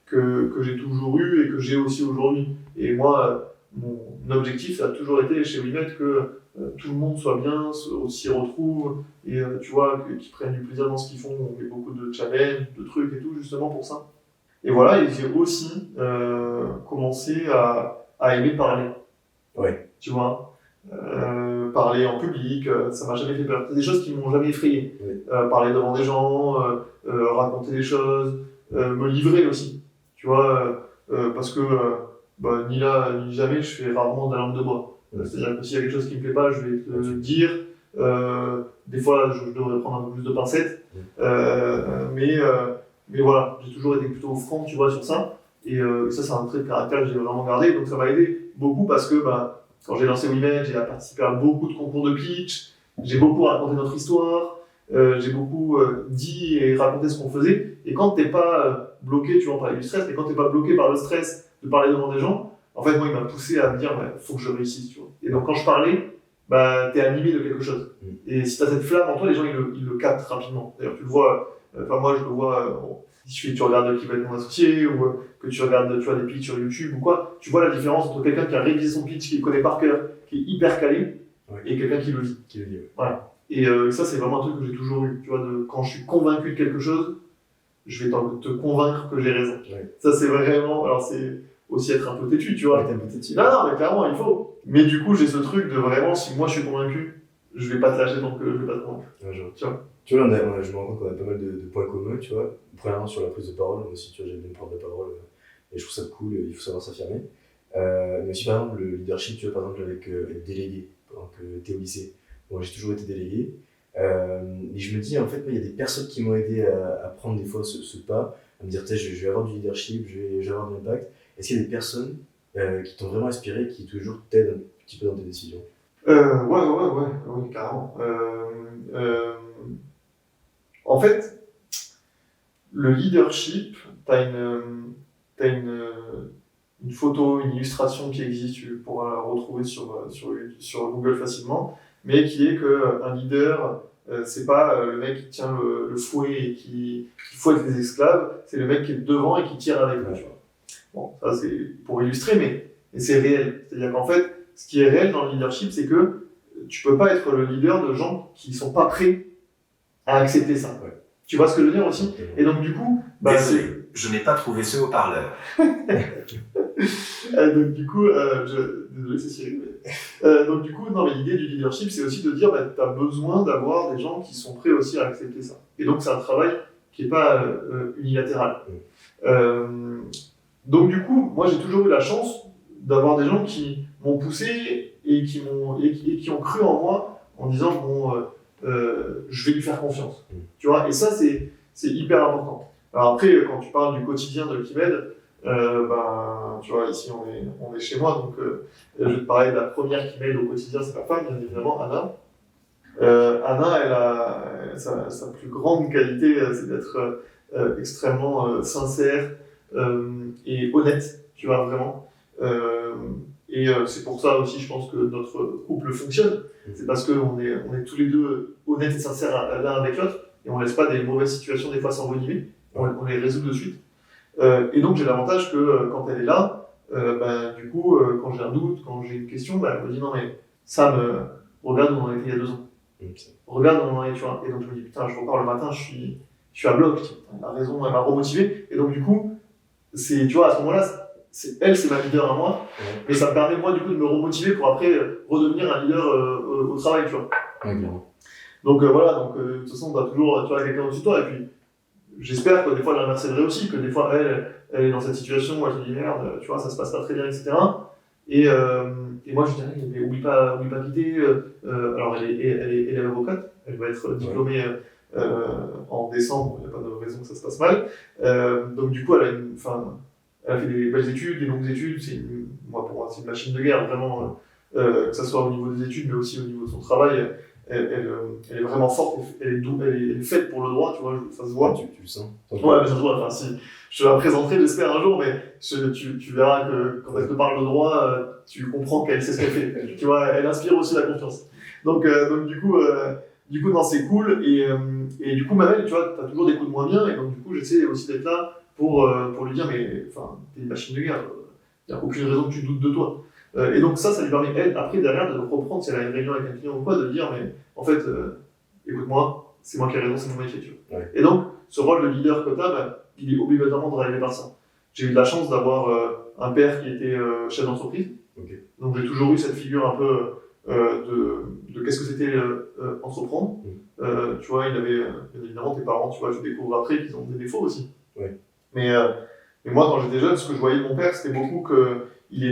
que j'ai toujours eu et que j'ai aussi aujourd'hui. Et moi, mon objectif, ça a toujours été chez WeMet que tout le monde soit bien, s'y retrouve, et tu vois, qu'ils prennent du plaisir dans ce qu'ils font. On fait beaucoup de challenges, de trucs et tout, justement pour ça. Et voilà, et j'ai aussi commencé à aimer parler. Ouais. Tu vois, parler en public, ça m'a jamais fait peur. C'est des choses qui m'ont jamais effrayé. Parler devant des gens, raconter des choses, me livrer aussi. Tu vois, parce que ni là ni jamais, je fais rarement de la langue de bois. C'est-à-dire que s'il y a quelque chose qui me plaît pas, je vais te le dire. Des fois, je devrais prendre un peu plus de pincettes. Mais voilà, j'ai toujours été plutôt franc, tu vois, sur ça. Et ça, c'est un trait de caractère que j'ai vraiment gardé. Donc ça m'a aidé beaucoup parce que quand j'ai lancé WeMet, j'ai participé à beaucoup de concours de pitch. J'ai beaucoup raconté notre histoire. J'ai beaucoup dit et raconté ce qu'on faisait. Et quand t'es pas bloqué, tu vois, on parlait du stress, mais quand t'es pas bloqué par le stress de parler devant des gens, en fait, moi, il m'a poussé à me dire, faut que je réussisse, tu vois. Et donc, quand je parlais, t'es animé de quelque chose. Et si t'as cette flamme en toi, les gens, ils le captent rapidement. D'ailleurs, tu le vois, moi, je le vois, si tu regardes qui va être mon associé, ou que tu regardes, tu vois, des pitchs sur YouTube ou quoi, tu vois la différence entre quelqu'un qui a révisé son pitch, qui le connaît par cœur, qui est hyper calé, et quelqu'un qui le vit. Voilà. Et ça, c'est vraiment un truc que j'ai toujours eu. Tu vois, quand je suis convaincu de quelque chose, je vais te convaincre que j'ai raison. Ça, c'est vraiment. Alors, c'est aussi être un peu têtu, tu vois. Non, mais clairement, il faut. Mais du coup, j'ai ce truc de vraiment, si moi je suis convaincu, je vais pas te lâcher tant que je vais pas te convaincre. Tu vois, je me rends compte qu'on a pas mal de points communs, tu vois. Premièrement, sur la prise de parole, moi aussi, tu vois, j'aime bien prendre la parole, et je trouve ça cool, il faut savoir s'affirmer. Mais aussi, par exemple, le leadership, tu vois, par exemple, avec être délégué, pendant que t'es au lycée. Moi, j'ai toujours été délégué. Et je me dis, en fait, il y a des personnes qui m'ont aidé à prendre des fois ce pas, à me dire, je vais avoir du leadership, je vais avoir de l'impact. Est-ce qu'il y a des personnes qui t'ont vraiment inspiré, qui toujours t'aident un petit peu dans tes décisions? Oui, carrément. En fait, le leadership, t'as une photo, une illustration qui existe, tu pourras la retrouver sur Google facilement, mais qui est qu'un leader, c'est pas le mec qui tient le fouet et qui fouette les esclaves, c'est le mec qui est devant et qui tire avec eux. Tu vois. Bon, ça c'est pour illustrer, mais c'est réel. C'est-à-dire qu'en fait, ce qui est réel dans le leadership, c'est que tu peux pas être le leader de gens qui sont pas prêts à accepter ça. Tu vois ce que je veux dire aussi? Et donc du coup... Désolé, je n'ai pas trouvé ce haut-parleur. Donc du coup, désolé, c'est Cyril. Donc du coup, non, mais l'idée du leadership, c'est aussi de dire, tu as besoin d'avoir des gens qui sont prêts aussi à accepter ça. Et donc c'est un travail qui n'est pas unilatéral. Donc du coup, moi j'ai toujours eu la chance d'avoir des gens qui m'ont poussé et qui ont cru en moi en disant, je vais lui faire confiance. Tu vois, et ça c'est hyper important. Alors après, quand tu parles du quotidien de Kimed, tu vois, ici on est chez moi, donc je vais te parler de la première qui m'aide au quotidien, c'est ma femme, bien évidemment, Anna. Anna, elle a sa plus grande qualité, c'est d'être extrêmement sincère et honnête, tu vois, vraiment. Et c'est pour ça aussi, je pense que notre couple fonctionne. C'est parce qu'on est tous les deux honnêtes et sincères l'un avec l'autre, et on laisse pas des mauvaises situations des fois s'envenimer, on les résout de suite. Et donc j'ai l'avantage que quand elle est là, du coup, quand j'ai un doute, quand j'ai une question, elle me dit non mais Sam, regarde où on en était il y a 2 ans. Regarde où on en est, tu vois. Et donc je me dis putain, je repars le matin, je suis à bloc, elle a raison, elle m'a remotivé. Et donc du coup, tu vois, à ce moment-là, c'est ma leader à moi, mais ça me permet moi du coup de me remotiver pour après redevenir un leader au travail, tu vois. Clairement. Donc voilà, de toute façon, t'as toujours quelqu'un au-dessus de toi, et puis j'espère que des fois l'inverse est vrai aussi, que des fois elle est dans cette situation où elle se dit merde, tu vois, ça se passe pas très bien, etc. Et moi je dirais, mais oublie pas quitter. Alors elle est avocate, elle va être diplômée en décembre, il n'y a pas de raison que ça se passe mal. Donc du coup elle a fait des belles études, des longues études, pour moi c'est une machine de guerre, vraiment, que ce soit au niveau des études, mais aussi au niveau de son travail. Elle est vraiment forte, elle est faite pour le droit, tu vois, ça se voit. Tu le sens. Ouais, mais ça se voit. Enfin, si je te la présenterai, j'espère un jour, mais tu verras que quand elle te parle de droit, tu comprends qu'elle sait ce qu'elle fait. Tu vois, elle inspire aussi la confiance. Donc du coup, non, c'est cool. Et du coup, Mabel, tu vois, t'as toujours des coups de moins bien, et donc du coup, j'essaie aussi d'être là pour lui dire, mais enfin, t'es une machine de guerre. Il n'y a aucune raison que tu doutes de toi. Et donc ça lui permet, elle, après, derrière, de reprendre, si elle a une réunion avec un client ou quoi, de dire, mais en fait, écoute-moi, c'est moi qui ai raison, c'est mon métier, tu vois. Ouais. Et donc, ce rôle de leader que t'as, il est obligatoirement drivé par ça. J'ai eu de la chance d'avoir un père qui était chef d'entreprise. Okay. Donc j'ai toujours eu cette figure un peu de qu'est-ce que c'était entreprendre. Tu vois, il avait, bien évidemment, tes parents, tu vois, je découvre après qu'ils ont des défauts aussi. Ouais. Mais moi, quand j'étais jeune, ce que je voyais de mon père, c'était beaucoup qu'il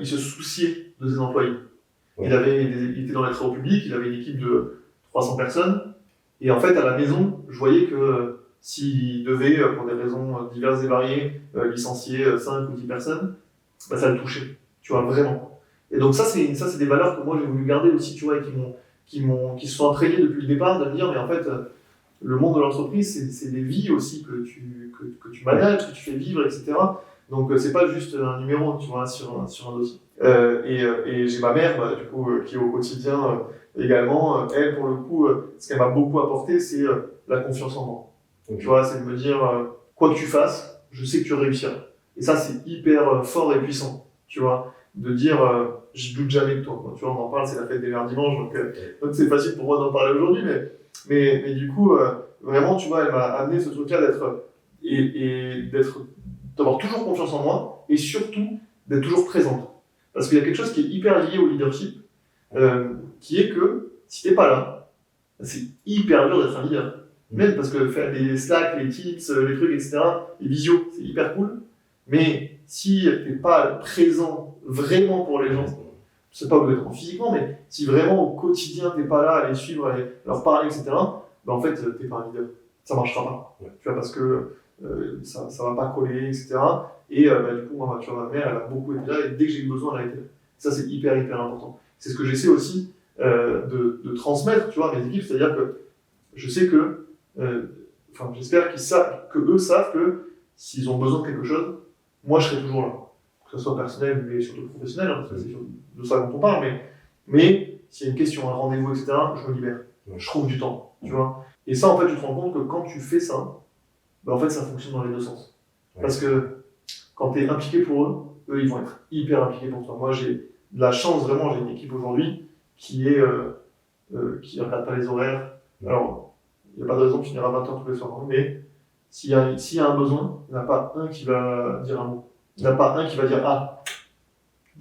il se souciait de ses employés. Ouais. Il était dans les travaux publics, il avait une équipe de 300 personnes. Et en fait, à la maison, je voyais que s'il devait, pour des raisons diverses et variées, licencier 5 ou 10 personnes, bah, ça le touchait, tu vois, vraiment. Et donc ça, c'est des valeurs que moi, j'ai voulu garder aussi, tu vois, et qui se sont imprégnées depuis le départ, de me dire, mais en fait, le monde de l'entreprise, c'est des vies aussi que tu manages, que tu fais vivre, etc. Donc, c'est pas juste un numéro, tu vois, sur un dossier. Et j'ai ma mère, du coup, qui est au quotidien également. Elle, pour le coup, ce qu'elle m'a beaucoup apporté, c'est la confiance en moi. Donc, tu vois, c'est de me dire, quoi que tu fasses, je sais que tu réussiras. Et ça, c'est hyper fort et puissant, tu vois, de dire, je doute jamais de toi. Tu vois, on en parle, c'est la fête des Verts dimanche, donc c'est facile pour moi d'en parler aujourd'hui, mais du coup, vraiment, tu vois, elle m'a amené ce truc-là d'avoir toujours confiance en moi, et surtout, d'être toujours présente. Parce qu'il y a quelque chose qui est hyper lié au leadership, qui est que si t'es pas là, c'est hyper dur d'être un leader. Même parce que faire des Slack, les Teams, les trucs, etc., les visios, c'est hyper cool. Mais si t'es pas présent vraiment pour les gens, c'est pas obligatoirement physiquement, mais si vraiment au quotidien t'es pas là à les suivre, à leur parler, etc., ben en fait, t'es pas un leader. Ça marchera pas. Ouais. Tu vois, parce que ça va pas coller, etc. Et du coup, moi, tu vois, ma mère, elle a beaucoup été là, et dès que j'ai eu besoin, elle a été là. Ça, c'est hyper important. C'est ce que j'essaie aussi de transmettre, tu vois, à mes équipes, c'est-à-dire que je sais que, j'espère qu'eux savent que s'ils ont besoin de quelque chose, moi, je serai toujours là. Que ce soit personnel, mais surtout professionnel, hein, parce que c'est de ça dont on parle, mais s'il y a une question, un rendez-vous, etc., je me libère. Je trouve du temps, tu vois. Et ça, en fait, tu te rends compte que quand tu fais ça, ben, en fait, ça fonctionne dans les deux sens. Ouais. Parce que quand tu es impliqué pour eux, ils vont être hyper impliqués pour toi. Moi, j'ai de la chance, vraiment, j'ai une équipe aujourd'hui qui regarde pas les horaires. Ouais. Alors, il n'y a pas de raison de finir à 20h tous les soirs, mais s'il y a un besoin, il n'y en a pas un qui va dire un mot. Il n'y en a pas un qui va dire « Ah,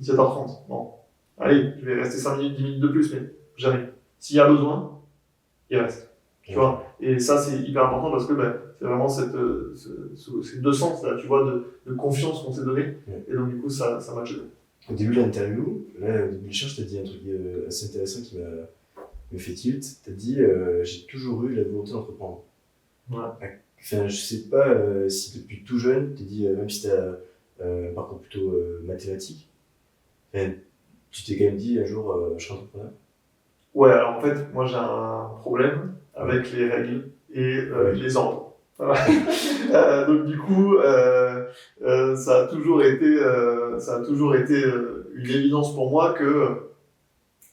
17h30, bon, allez, je vais rester 5 minutes, 10 minutes de plus, mais jamais. » S'il y a besoin, il reste. Tu vois. Et ça, c'est hyper important parce que c'est vraiment ces deux sens, là, tu vois, de confiance qu'on s'est donné. Et donc, du coup, ça matche bien. Au début de l'interview, là, au début de l'échange, tu as dit un truc assez intéressant qui me fait tilt. Tu as dit j'ai toujours eu la volonté d'entreprendre. Ouais. Enfin, je sais pas si depuis tout jeune, tu t'es dit, même si tu as un parcours plutôt mathématique, tu t'es quand même dit un jour je serai entrepreneur. Ouais, alors en fait, moi j'ai un problème avec les règles et les ordres. Voilà. Donc du coup, ça a toujours été une évidence pour moi que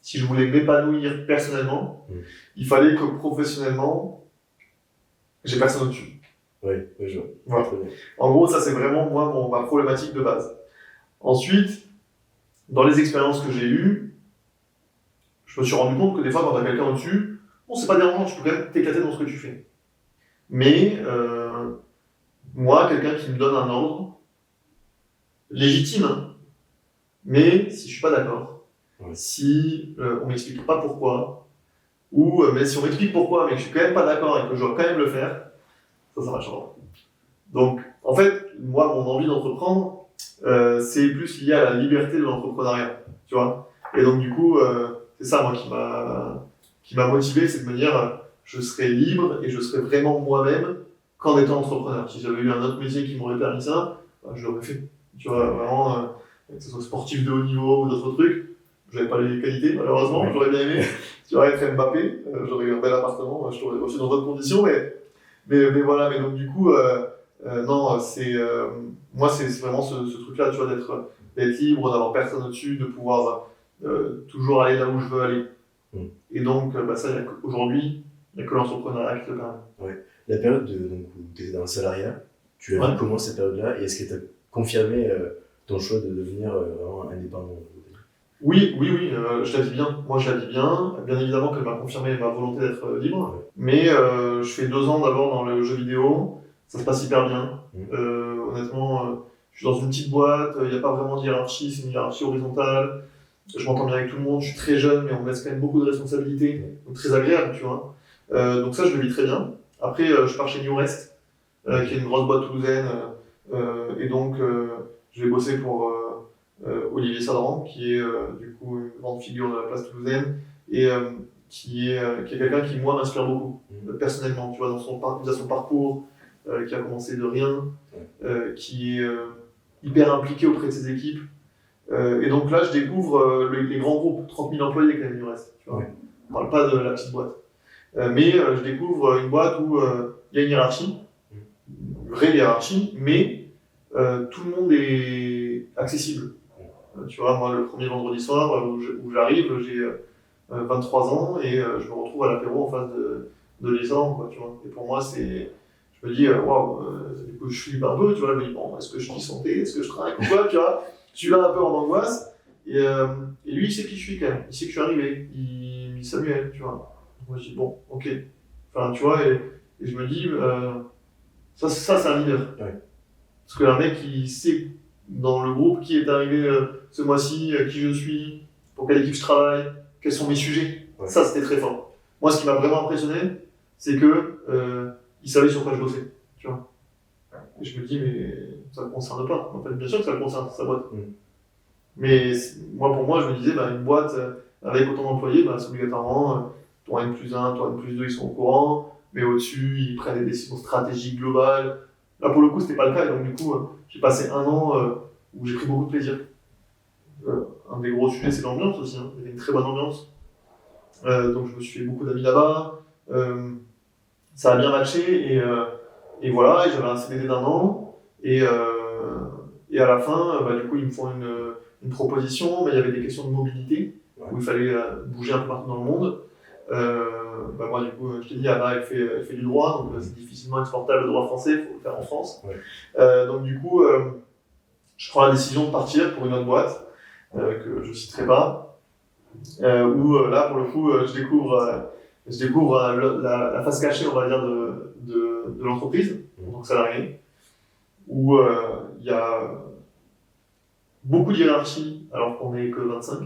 si je voulais m'épanouir personnellement, il fallait que professionnellement, j'ai personne au-dessus. Oui, je vois. Voilà. En gros, ça c'est vraiment moi ma problématique de base. Ensuite, dans les expériences que j'ai eues, je me suis rendu compte que des fois, quand tu as quelqu'un au-dessus, bon, c'est pas dérangeant, tu peux quand même t'éclater dans ce que tu fais. Mais moi, quelqu'un qui me donne un ordre, légitime, hein, mais si je suis pas d'accord, si on m'explique pas pourquoi, ou mais si on m'explique pourquoi, mais que je suis quand même pas d'accord et que je dois quand même le faire, ça marche pas. Donc, en fait, moi, mon envie d'entreprendre, c'est plus lié à la liberté de l'entrepreneuriat, tu vois. Et donc, du coup, c'est ça, moi, qui m'a motivé, c'est de me dire, je serai libre et je serai vraiment moi-même qu'en étant entrepreneur. Si j'avais eu un autre métier qui m'aurait permis ça, je l'aurais fait. Tu vois, vraiment, que ce soit sportif de haut niveau ou d'autres trucs, j'avais pas les qualités, malheureusement, j'aurais bien aimé. Tu vois, être Mbappé, j'aurais eu un bel appartement, je t'aurais reçu dans d'autres conditions, mais voilà, mais donc du coup, non, moi c'est vraiment ce truc-là, tu vois, d'être libre, d'avoir personne au-dessus, de pouvoir toujours aller là où je veux aller. Et donc, ça, aujourd'hui, il n'y a que l'entrepreneuriat qui le permet. Ouais. La période donc, où tu étais dans le salariat, tu as vu comment cette période-là, et est-ce que tu as confirmé ton choix de devenir vraiment indépendant? Oui, je la vis bien. Moi, je la vis bien. Bien évidemment qu'elle m'a confirmé ma volonté d'être libre. Mais je fais 2 ans d'abord dans le jeu vidéo. Ça se passe hyper bien. Honnêtement, je suis dans une petite boîte. Il n'y a pas vraiment de hiérarchie. C'est une hiérarchie horizontale. Je m'entends bien avec tout le monde. Je suis très jeune, mais on me laisse quand même beaucoup de responsabilités. Donc, très agréable, tu vois. Donc ça, je le vis très bien. Après, je pars chez New Rest, qui est une grosse boîte toulousaine. Et donc, je vais bosser pour... Olivier Sadran, qui est du coup une grande figure de la place toulousaine et qui est quelqu'un qui, moi, m'inspire beaucoup, personnellement, tu vois, dans son parcours, qui a commencé de rien, qui est hyper impliqué auprès de ses équipes. Et donc là, je découvre les grands groupes, 30 000 employés quand même, il reste. Tu vois. On ne parle pas de la petite boîte. Mais je découvre une boîte où il y a une hiérarchie, une vraie hiérarchie, mais tout le monde est accessible. Tu vois, moi, le premier vendredi soir où j'arrive, j'ai 23 ans et je me retrouve à l'apéro en face de Lézan, quoi, tu vois. Et pour moi, je me dis, waouh, du coup, je flippe un peu, tu vois, je me dis, bon, est-ce que je dis santé, est-ce que je trinque ou quoi, tu vois. Je suis là un peu en angoisse et lui, il sait qui je suis quand même, il sait que je suis arrivé, il Samuel, tu vois. Moi, je dis, bon, ok. Enfin, tu vois, et je me dis, ça c'est un leader. Ouais. Parce qu'un mec, il sait dans le groupe qui est arrivé ce mois-ci, qui je suis, pour quelle équipe je travaille, quels sont mes sujets. Ouais. Ça, c'était très fort. Moi, ce qui m'a vraiment impressionné, c'est que il savait sur quoi je bossais, tu vois. Et je me dis, mais ça ne le concerne pas. En fait, bien sûr que ça le concerne, sa boîte. Mais pour moi, je me disais, une boîte avec autant d'employés, c'est obligatoirement, ton N+1, ton N+2, ils sont au courant, mais au-dessus, ils prennent des décisions stratégiques globales. Là, pour le coup, c'était pas le cas, et donc du coup, j'ai passé 1 an où j'ai pris beaucoup de plaisir. Un des gros sujets, c'est l'ambiance aussi. Il y avait une très bonne ambiance. Donc je me suis fait beaucoup d'amis là-bas. Ça a bien matché, et voilà, et j'avais un CDD d'1 an, et à la fin, du coup, ils me font une proposition, mais il y avait des questions de mobilité, où il fallait bouger un peu partout dans le monde. Moi, du coup, je t'ai dit, Anna, elle fait du droit, donc c'est difficilement exportable le droit français, il faut le faire en France. Ouais. Donc, du coup, je prends la décision de partir pour une autre boîte, que je ne citerai pas, où là, pour le coup, je découvre la face cachée, on va dire, de l'entreprise, en tant que salarié, où il y a beaucoup de hiérarchie, alors qu'on n'est que 25.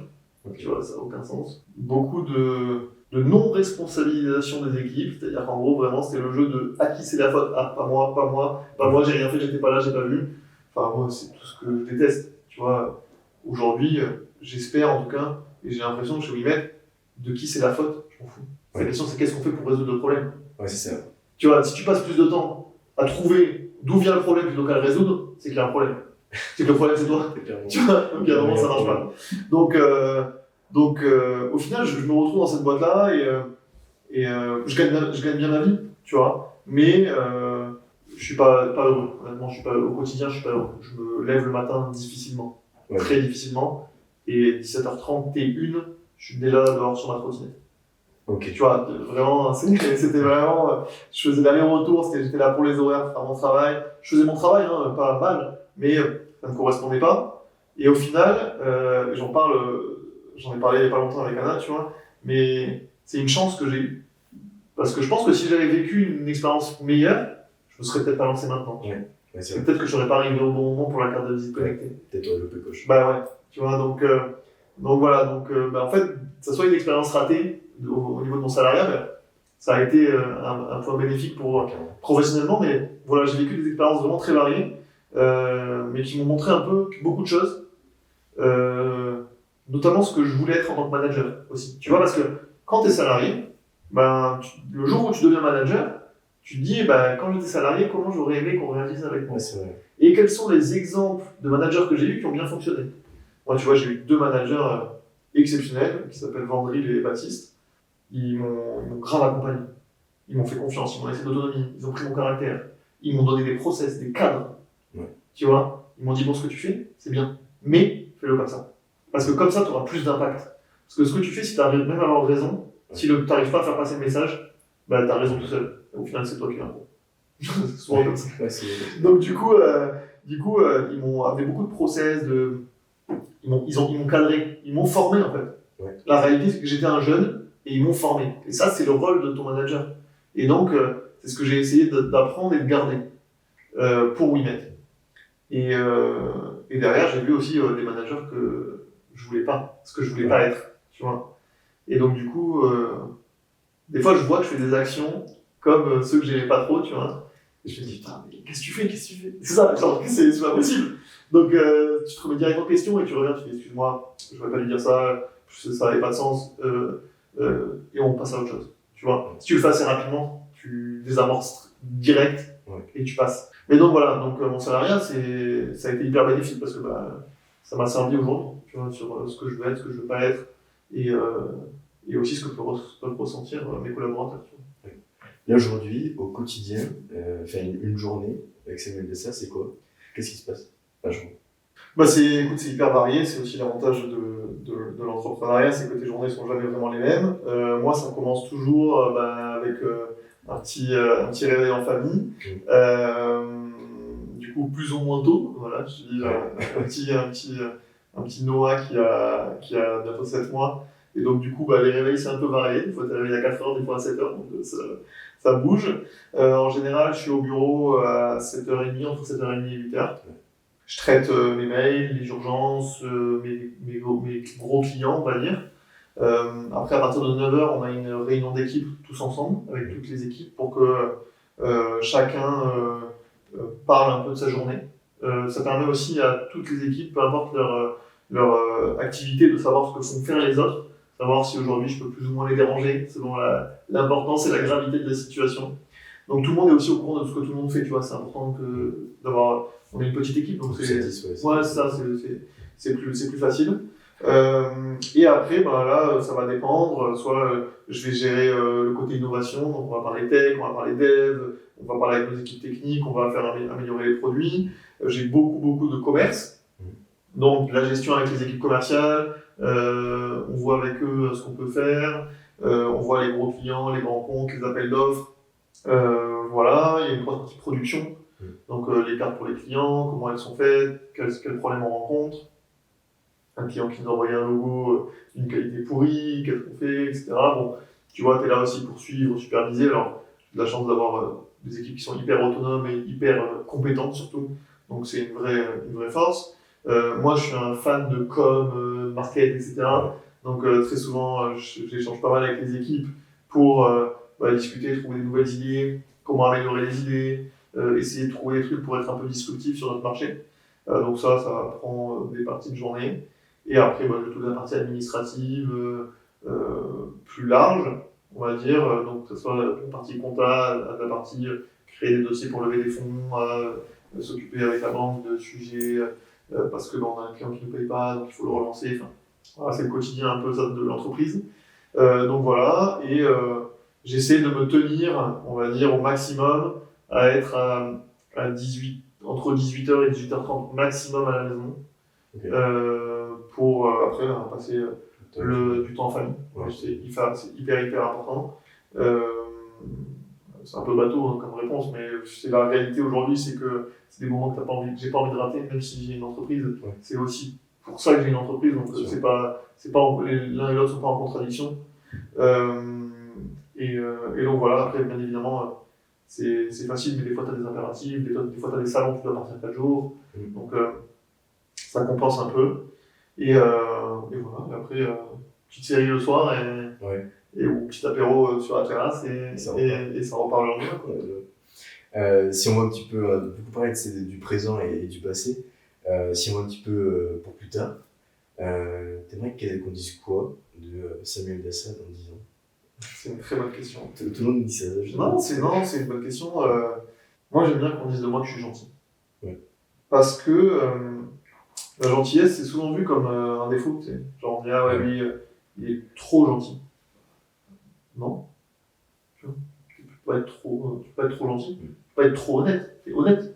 Tu vois, ça n'a aucun sens. Beaucoup de non-responsabilisation des équipes, c'est-à-dire qu'en gros, vraiment, c'était le jeu de à qui c'est la faute. Ah, pas moi, j'ai rien fait, j'étais pas là, j'ai pas vu. Enfin, moi, c'est tout ce que je déteste. Tu vois, aujourd'hui, j'espère en tout cas, et j'ai l'impression que chez Wimet, de qui c'est la faute, je m'en fous. La question, c'est qu'est-ce qu'on fait pour résoudre le problème. Ouais, c'est ça. Tu vois, si tu passes plus de temps à trouver d'où vient le problème plutôt qu'à le résoudre, c'est qu'il y a un problème. C'est que le problème, c'est toi. Tu vois, donc à un moment, ça marche pas. Donc, au final, je me retrouve dans cette boîte-là et je gagne bien ma vie, tu vois. Mais je suis pas heureux. Honnêtement, au quotidien, je suis pas heureux. Je me lève le matin difficilement, très difficilement. Et 17h30, T1, je suis déjà dehors sur ma trottinette. Okay. Tu vois, vraiment, c'était vraiment... Je faisais l'aller-retour, j'étais là pour les horaires, pour faire mon travail. Je faisais mon travail, pas mal, mais ça ne me correspondait pas. Et au final, j'en ai parlé il n'y a pas longtemps avec Anna, tu vois, mais c'est une chance que j'ai eue. Parce que je pense que si j'avais vécu une expérience meilleure, je me serais peut-être pas lancé maintenant. Ouais, peut-être que je n'aurais pas arrivé au bon moment pour la carte de visite connectée. Peut-être le peu coche. Ouais, tu vois, donc voilà, en fait, que ça soit une expérience ratée, au niveau de mon salariat, ben, ça a été un point bénéfique pour professionnellement, mais voilà, j'ai vécu des expériences vraiment très variées, mais qui m'ont montré un peu beaucoup de choses, notamment ce que je voulais être en tant que manager aussi. Tu vois, parce que quand tu es salarié, ben, le jour où tu deviens manager, tu te dis, ben, quand j'étais salarié, comment j'aurais aimé qu'on réagisse avec moi. Et quels sont les exemples de managers que j'ai eus qui ont bien fonctionné. Moi, tu vois, j'ai eu 2 managers exceptionnels, qui s'appellent Vandril et Baptiste. Ils m'ont grave accompagné. Ils m'ont fait confiance, ils m'ont laissé de l'autonomie, ils ont pris mon caractère. Ils m'ont donné des process, des cadres. Ouais. Tu vois, ils m'ont dit, bon, ce que tu fais, c'est bien, mais fais-le comme ça. Parce que comme ça, tu auras plus d'impact. Parce que ce que tu fais, si tu arrives même à avoir raison, si tu n'arrives pas à faire passer le message, bah, tu as raison tout seul. Au final, c'est toi qui as raison. C'est souvent comme ça. Donc, du coup, ils m'ont amené beaucoup de process, ils m'ont cadré, ils m'ont formé en fait. Ouais. La réalité, c'est que j'étais un jeune et ils m'ont formé. Et ça, c'est le rôle de ton manager. Et donc, c'est ce que j'ai essayé d'apprendre et de garder pour m'y mettre. Et derrière, j'ai vu aussi des managers que je voulais pas, ce que je voulais pas être, tu vois. Et donc, du coup, des fois, je vois que je fais des actions comme ceux que j'aimais pas trop, tu vois. Et je me dis, putain, mais qu'est-ce que tu fais? C'est ça, genre, c'est pas possible. Donc, tu te remets direct en question et tu reviens, tu dis, excuse-moi, je voulais pas lui dire ça, ça n'avait pas de sens, et on passe à autre chose, tu vois. Si tu le fais assez rapidement, tu désamorces direct et tu passes. Mais donc voilà, donc mon salariat, ça a été hyper bénéfique parce que bah, ça m'a servi aujourd'hui, tu vois, sur ce que je veux être, ce que je veux pas être, et aussi ce que peuvent ressentir mes collaborateurs. Tu vois. Là aujourd'hui, au quotidien, une journée avec Samuel Dessert, c'est quoi? Qu'est-ce qui se passe la journée? Bah c'est hyper varié, c'est aussi l'avantage de l'entrepreneuriat, c'est que tes journées sont jamais vraiment les mêmes. Moi, ça commence toujours avec un petit réveil en famille. Du coup, plus ou moins tôt, voilà, je dis un petit Noah qui a bientôt 7 mois. Et donc, du coup, les réveils, c'est un peu varié. Des fois, tu es réveillé à 4h, des fois à 7h, donc ça bouge. En général, je suis au bureau à 7h30, entre 7h30 et 8h. Je traite mes mails, les urgences, mes gros clients, on va dire. Après, à partir de 9h, on a une réunion d'équipe tous ensemble, avec toutes les équipes, pour que chacun parle un peu de sa journée. Ça permet aussi à toutes les équipes, peu importe leur activité, de savoir ce que font faire les autres, savoir si aujourd'hui je peux plus ou moins les déranger, selon l'importance et la gravité de la situation. Donc tout le monde est aussi au courant de ce que tout le monde fait, tu vois, c'est important d'avoir... On est une petite équipe, donc c'est plus facile. Et après, là, ça va dépendre. Soit je vais gérer le côté innovation, donc on va parler tech, on va parler dev, on va parler avec nos équipes techniques, on va faire améliorer les produits. J'ai beaucoup de commerce, donc la gestion avec les équipes commerciales, on voit avec eux ce qu'on peut faire, on voit les gros clients, les grands comptes, les appels d'offres. Voilà, il y a une grosse partie production. Donc les cartes pour les clients, comment elles sont faites, quels problèmes on rencontre. Un client qui nous envoie un logo d'une qualité pourrie, qu'est-ce qu'on fait, etc. Bon, tu vois, tu es là aussi pour suivre, superviser. Alors, j'ai de la chance d'avoir des équipes qui sont hyper autonomes et hyper compétentes surtout. Donc c'est une vraie force. Moi, je suis un fan de com, market, etc. Donc très souvent, j'échange pas mal avec les équipes pour discuter, trouver des nouvelles idées, comment améliorer les idées, essayer de trouver des trucs pour être un peu disruptif sur notre marché. Donc ça prend des parties de journée. Et après, j'ai toute la partie administrative plus large, on va dire. Donc que ce soit la partie compta, la partie créer des dossiers pour lever des fonds, s'occuper avec la banque de sujets, parce que on a un client qui ne paye pas, donc il faut le relancer. Enfin, voilà, c'est le quotidien un peu de l'entreprise. Donc voilà, et j'essaie de me tenir, on va dire, au maximum à être entre 18h et 18h30 maximum à la maison. Okay. Pour après passer du temps en famille. Ouais. C'est hyper important. C'est un peu bateau comme réponse, mais c'est la réalité aujourd'hui, c'est que c'est des moments que j'ai pas envie de rater, même si j'ai une entreprise. Ouais. C'est aussi pour ça que j'ai une entreprise, donc c'est pas l'un et l'autre sont pas en contradiction. Et donc voilà, après bien évidemment c'est facile, mais des fois tu as des impératifs, des fois tu as des salons qui doivent partir 4 jours, donc ça compense un peu. Et voilà, et après, petite série le soir et ou petit apéro sur la terrasse, et ça repart le lendemain, quoi. Si on voit un petit peu, beaucoup parlé du présent et du passé, si on voit un petit peu pour plus tard, t'aimerais qu'on dise quoi de Samuel Dassad dans 10 ans? C'est une très bonne question. Tout le monde dit ça. Non, c'est une bonne question. Moi, j'aime bien qu'on dise de moi que je suis gentil. Ouais. Parce que la gentillesse, c'est souvent vu comme un défaut. Tu sais. Genre, on dit, ah ouais, lui, il est trop gentil. Non. Tu peux pas être trop gentil. Tu peux pas être trop honnête. T'es honnête.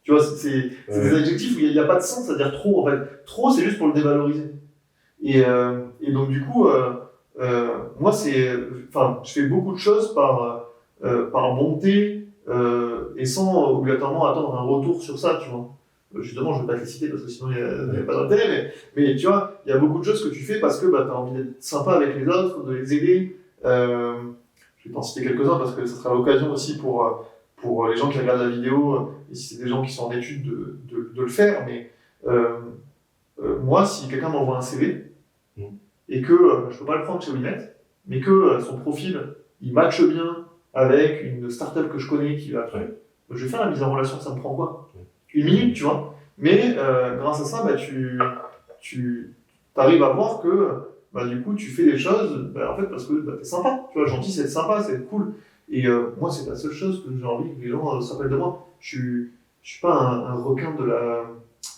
Tu vois, c'est des adjectifs où il n'y a pas de sens à dire trop. En fait, trop, c'est juste pour le dévaloriser. Et donc, du coup, moi, je fais beaucoup de choses par bonté et sans obligatoirement attendre un retour sur ça, tu vois. Justement, je ne vais pas te les citer parce que sinon il n'y a pas d'intérêt, mais tu vois, il y a beaucoup de choses que tu fais parce que tu as envie d'être sympa avec les autres, de les aider. Je vais t'en citer quelques-uns parce que ça sera l'occasion aussi pour les gens qui regardent la vidéo, et si c'est des gens qui sont en études, de le faire. Mais moi, si quelqu'un m'envoie un CV, et que je ne peux pas le prendre chez Winnet, mais que son profil, il matche bien avec une startup que je connais qui va faire, je vais faire la mise en relation, ça me prend quoi ? 1 minute, tu vois. Mais grâce à ça, tu arrives à voir que du coup, tu fais des choses en fait, parce que t'es sympa. Tu vois, gentil, c'est être sympa, c'est être cool. Et moi, c'est la seule chose que j'ai envie que les gens se rappellent de moi. Je suis pas un requin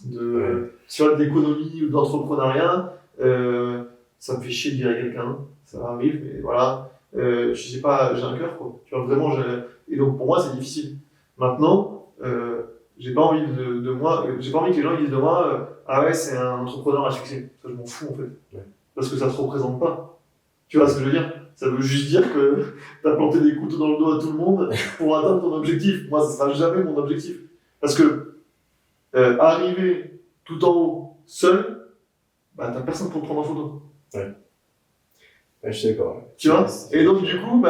de l'économie ou de l'entrepreneuriat. Ça me fait chier de dire à quelqu'un, ça arrive, mais voilà. Je sais pas, j'ai un cœur, quoi. Tu vois, vraiment, et donc pour moi, c'est difficile. Maintenant, j'ai pas envie j'ai pas envie que les gens disent de moi, ah ouais, c'est un entrepreneur à succès. Ça, je m'en fous, en fait. Ouais. Parce que ça te représente pas. Tu vois ce que je veux dire? Ça veut juste dire que t'as planté des couteaux dans le dos à tout le monde pour atteindre ton objectif. Moi, ça sera jamais mon objectif. Parce que arriver tout en haut, seul, t'as personne pour te prendre en photo. Ouais. Je suis d'accord. Tu vois? Et donc, du coup,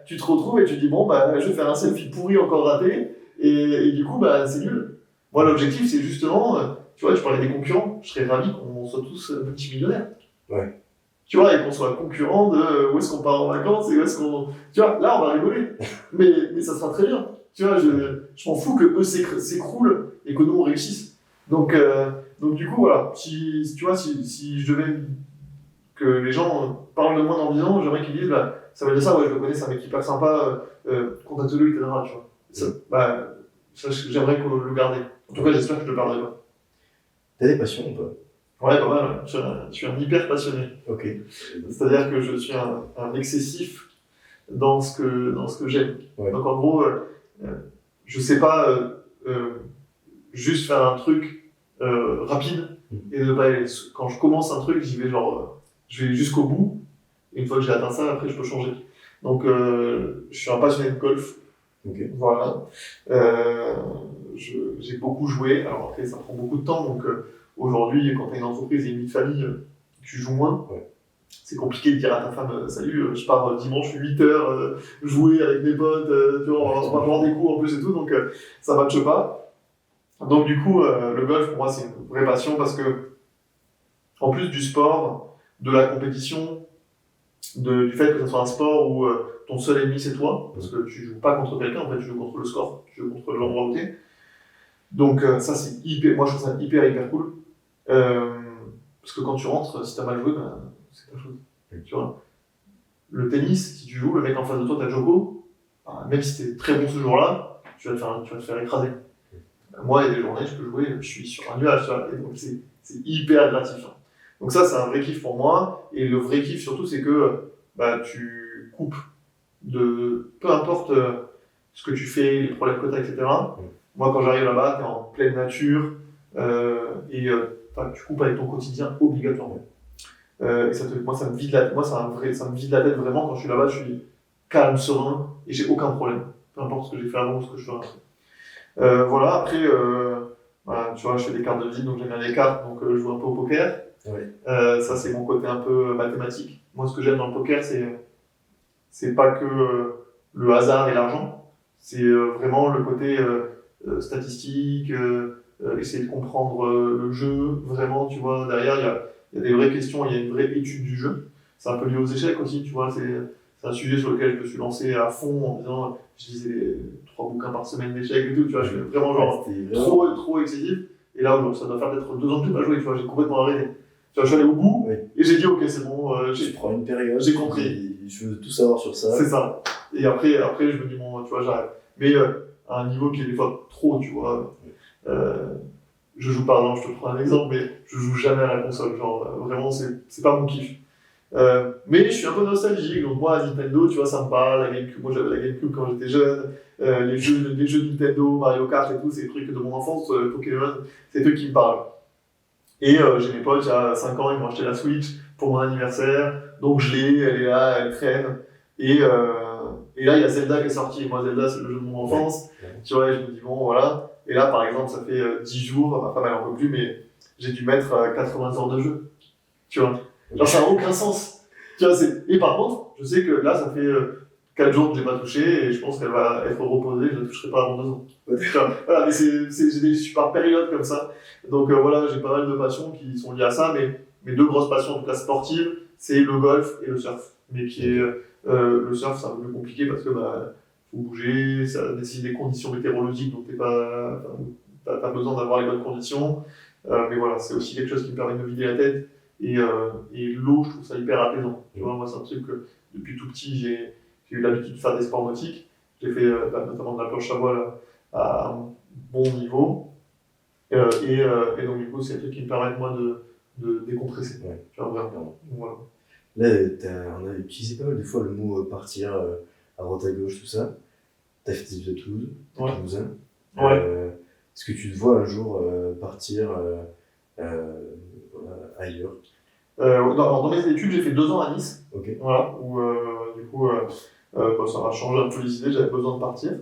tu te retrouves et tu dis, bon, je vais faire un selfie pourri encore raté, et du coup, c'est nul. Moi, l'objectif, c'est justement, tu vois, tu parlais des concurrents, je serais ravi qu'on soit tous multimillionnaires. Ouais. Tu vois, et qu'on soit concurrents de où est-ce qu'on part en vacances et où est-ce qu'on. Tu vois, là, on va rigoler. mais ça sera très bien. Tu vois, je m'en fous que eux s'écroulent et que nous, on réussisse. Donc, du coup, voilà. Si je devais. Que les gens parlent de moi dans 10 ans, j'aimerais qu'ils disent, ça veut dire ça, ouais, je le connais, c'est un mec hyper sympa, contacte-le, etc. Tu vois. Ça, j'aimerais qu'on le garde. En tout cas, j'espère que je le perdrai pas. T'as des passions ou pas? Ouais, pas mal. Je suis un hyper passionné. Ok. C'est-à-dire que je suis un excessif dans ce que j'aime. Ouais. Donc en gros, je sais pas juste faire un truc rapide et ne pas aller. Quand je commence un truc, j'y vais je vais jusqu'au bout. Et une fois que j'ai atteint ça, après je peux changer. Donc je suis un passionné de golf. Okay. Voilà. J'ai beaucoup joué. Alors après, ça prend beaucoup de temps. Donc aujourd'hui, quand tu as une entreprise et une vie de famille, tu joues moins. Ouais. C'est compliqué de dire à ta femme, salut, je pars dimanche 8h jouer avec mes potes, tu vois, on va boire des coups en plus et tout, donc ça ne matche pas. Donc du coup, le golf pour moi c'est une vraie passion parce que, en plus du sport, de la compétition, du fait que ce soit un sport où ton seul ennemi c'est toi, parce que tu joues pas contre quelqu'un, en fait tu joues contre le score, tu joues contre l'endroit où t'es. Donc ça c'est moi je trouve ça hyper cool. Parce que quand tu rentres, si t'as mal joué, c'est ta chose. Tu vois. Le tennis, si tu joues, le mec en face de toi, t'as Djoko, même si t'es très bon ce jour-là, tu vas te faire écraser. Moi, il y a des journées, je peux jouer, je suis sur un nuage, et donc c'est hyper gratifiant. Donc ça, c'est un vrai kiff pour moi, et le vrai kiff surtout, c'est que tu coupes de peu importe ce que tu fais, les problèmes que t'as, etc. Moi, quand j'arrive là-bas, t'es en pleine nature, et tu coupes avec ton quotidien obligatoirement. Et moi, ça me vide la tête vraiment. Quand je suis là-bas, je suis calme, serein, et j'ai aucun problème. Peu importe ce que j'ai fait avant ou ce que je fais après. Voilà, après, tu vois, je fais des cartes de visite, donc j'aime bien les cartes, donc je joue un peu au poker. Ouais. Ça, c'est mon côté un peu mathématique. Moi, ce que j'aime dans le poker, c'est pas que le hasard et l'argent, c'est vraiment le côté statistique, essayer de comprendre le jeu, vraiment, tu vois, derrière, il y a des vraies questions, il y a une vraie étude du jeu. C'est un peu lié aux échecs aussi, tu vois, c'est un sujet sur lequel je me suis lancé à fond en disant, je lisais 3 bouquins par semaine d'échecs et tout, tu vois, je suis vraiment genre trop excessif. Et là, ça doit faire peut-être 2 ans que je n'ai pas joué, tu vois, j'ai complètement arrêté. Tu vois, je suis allé au bout et j'ai dit, ok, c'est bon, je prends une période, j'ai compris. Je veux tout savoir sur ça. C'est ça. Et après, je me dis, bon, tu vois, j'arrête. Mais à un niveau qui est des fois trop, tu vois. Je joue, par exemple, je te prends un exemple, mais je joue jamais à la console. Genre, vraiment, c'est pas mon kiff. Mais je suis un peu nostalgique, donc moi, Nintendo, tu vois, ça me parle. La GameCube, moi, j'avais la GameCube quand j'étais jeune. Les jeux Nintendo, Mario Kart et tout, c'est des trucs de mon enfance. Pokémon, c'est des trucs qui me parlent. Et j'ai mes potes, il y a 5 ans, ils m'ont acheté la Switch pour mon anniversaire. Donc je l'ai, elle est là, elle traîne. Et là, il y a Zelda qui est sorti. Moi, Zelda, c'est le jeu de mon enfance. Tu vois, et je me dis, bon, voilà. Et là, par exemple, ça fait 10 jours, ma femme, elle en peut plus, mais j'ai dû mettre 80 heures de jeu. Tu vois. Genre, ça n'a aucun sens. Tu vois, et par contre, je sais que là, ça fait 4 jours que je ne l'ai pas touché et je pense qu'elle va être reposée, je ne la toucherai pas avant 2 ans. Voilà, mais j'ai des super périodes comme ça. Donc voilà, j'ai pas mal de passions qui sont liées à ça, mais mes 2 grosses passions, en tout cas sportives, c'est le golf et le surf. Mais qui est le surf, c'est un peu plus compliqué parce que faut bouger, ça nécessite des conditions météorologiques, donc t'as besoin d'avoir les bonnes conditions. Mais voilà, c'est aussi quelque chose qui me permet de me vider la tête. Et l'eau, je trouve ça hyper apaisant. Tu vois, moi, c'est un truc que depuis tout petit, j'ai eu l'habitude de faire des sports nautiques. J'ai fait notamment de la planche à voile à un bon niveau. Et donc, du coup, c'est un truc qui me permet, moi, de décompresser. Tu vois, vraiment. Voilà. Là, on a utilisé pas mal de fois le mot partir à droite à gauche, tout ça. T'as fait tes études à Toulouse, t'es toulousain. Est-ce que tu te vois un jour partir ailleurs? Dans mes études, j'ai fait 2 ans à Nice. Voilà, où du coup, ça m'a changé un peu les idées, j'avais besoin de partir.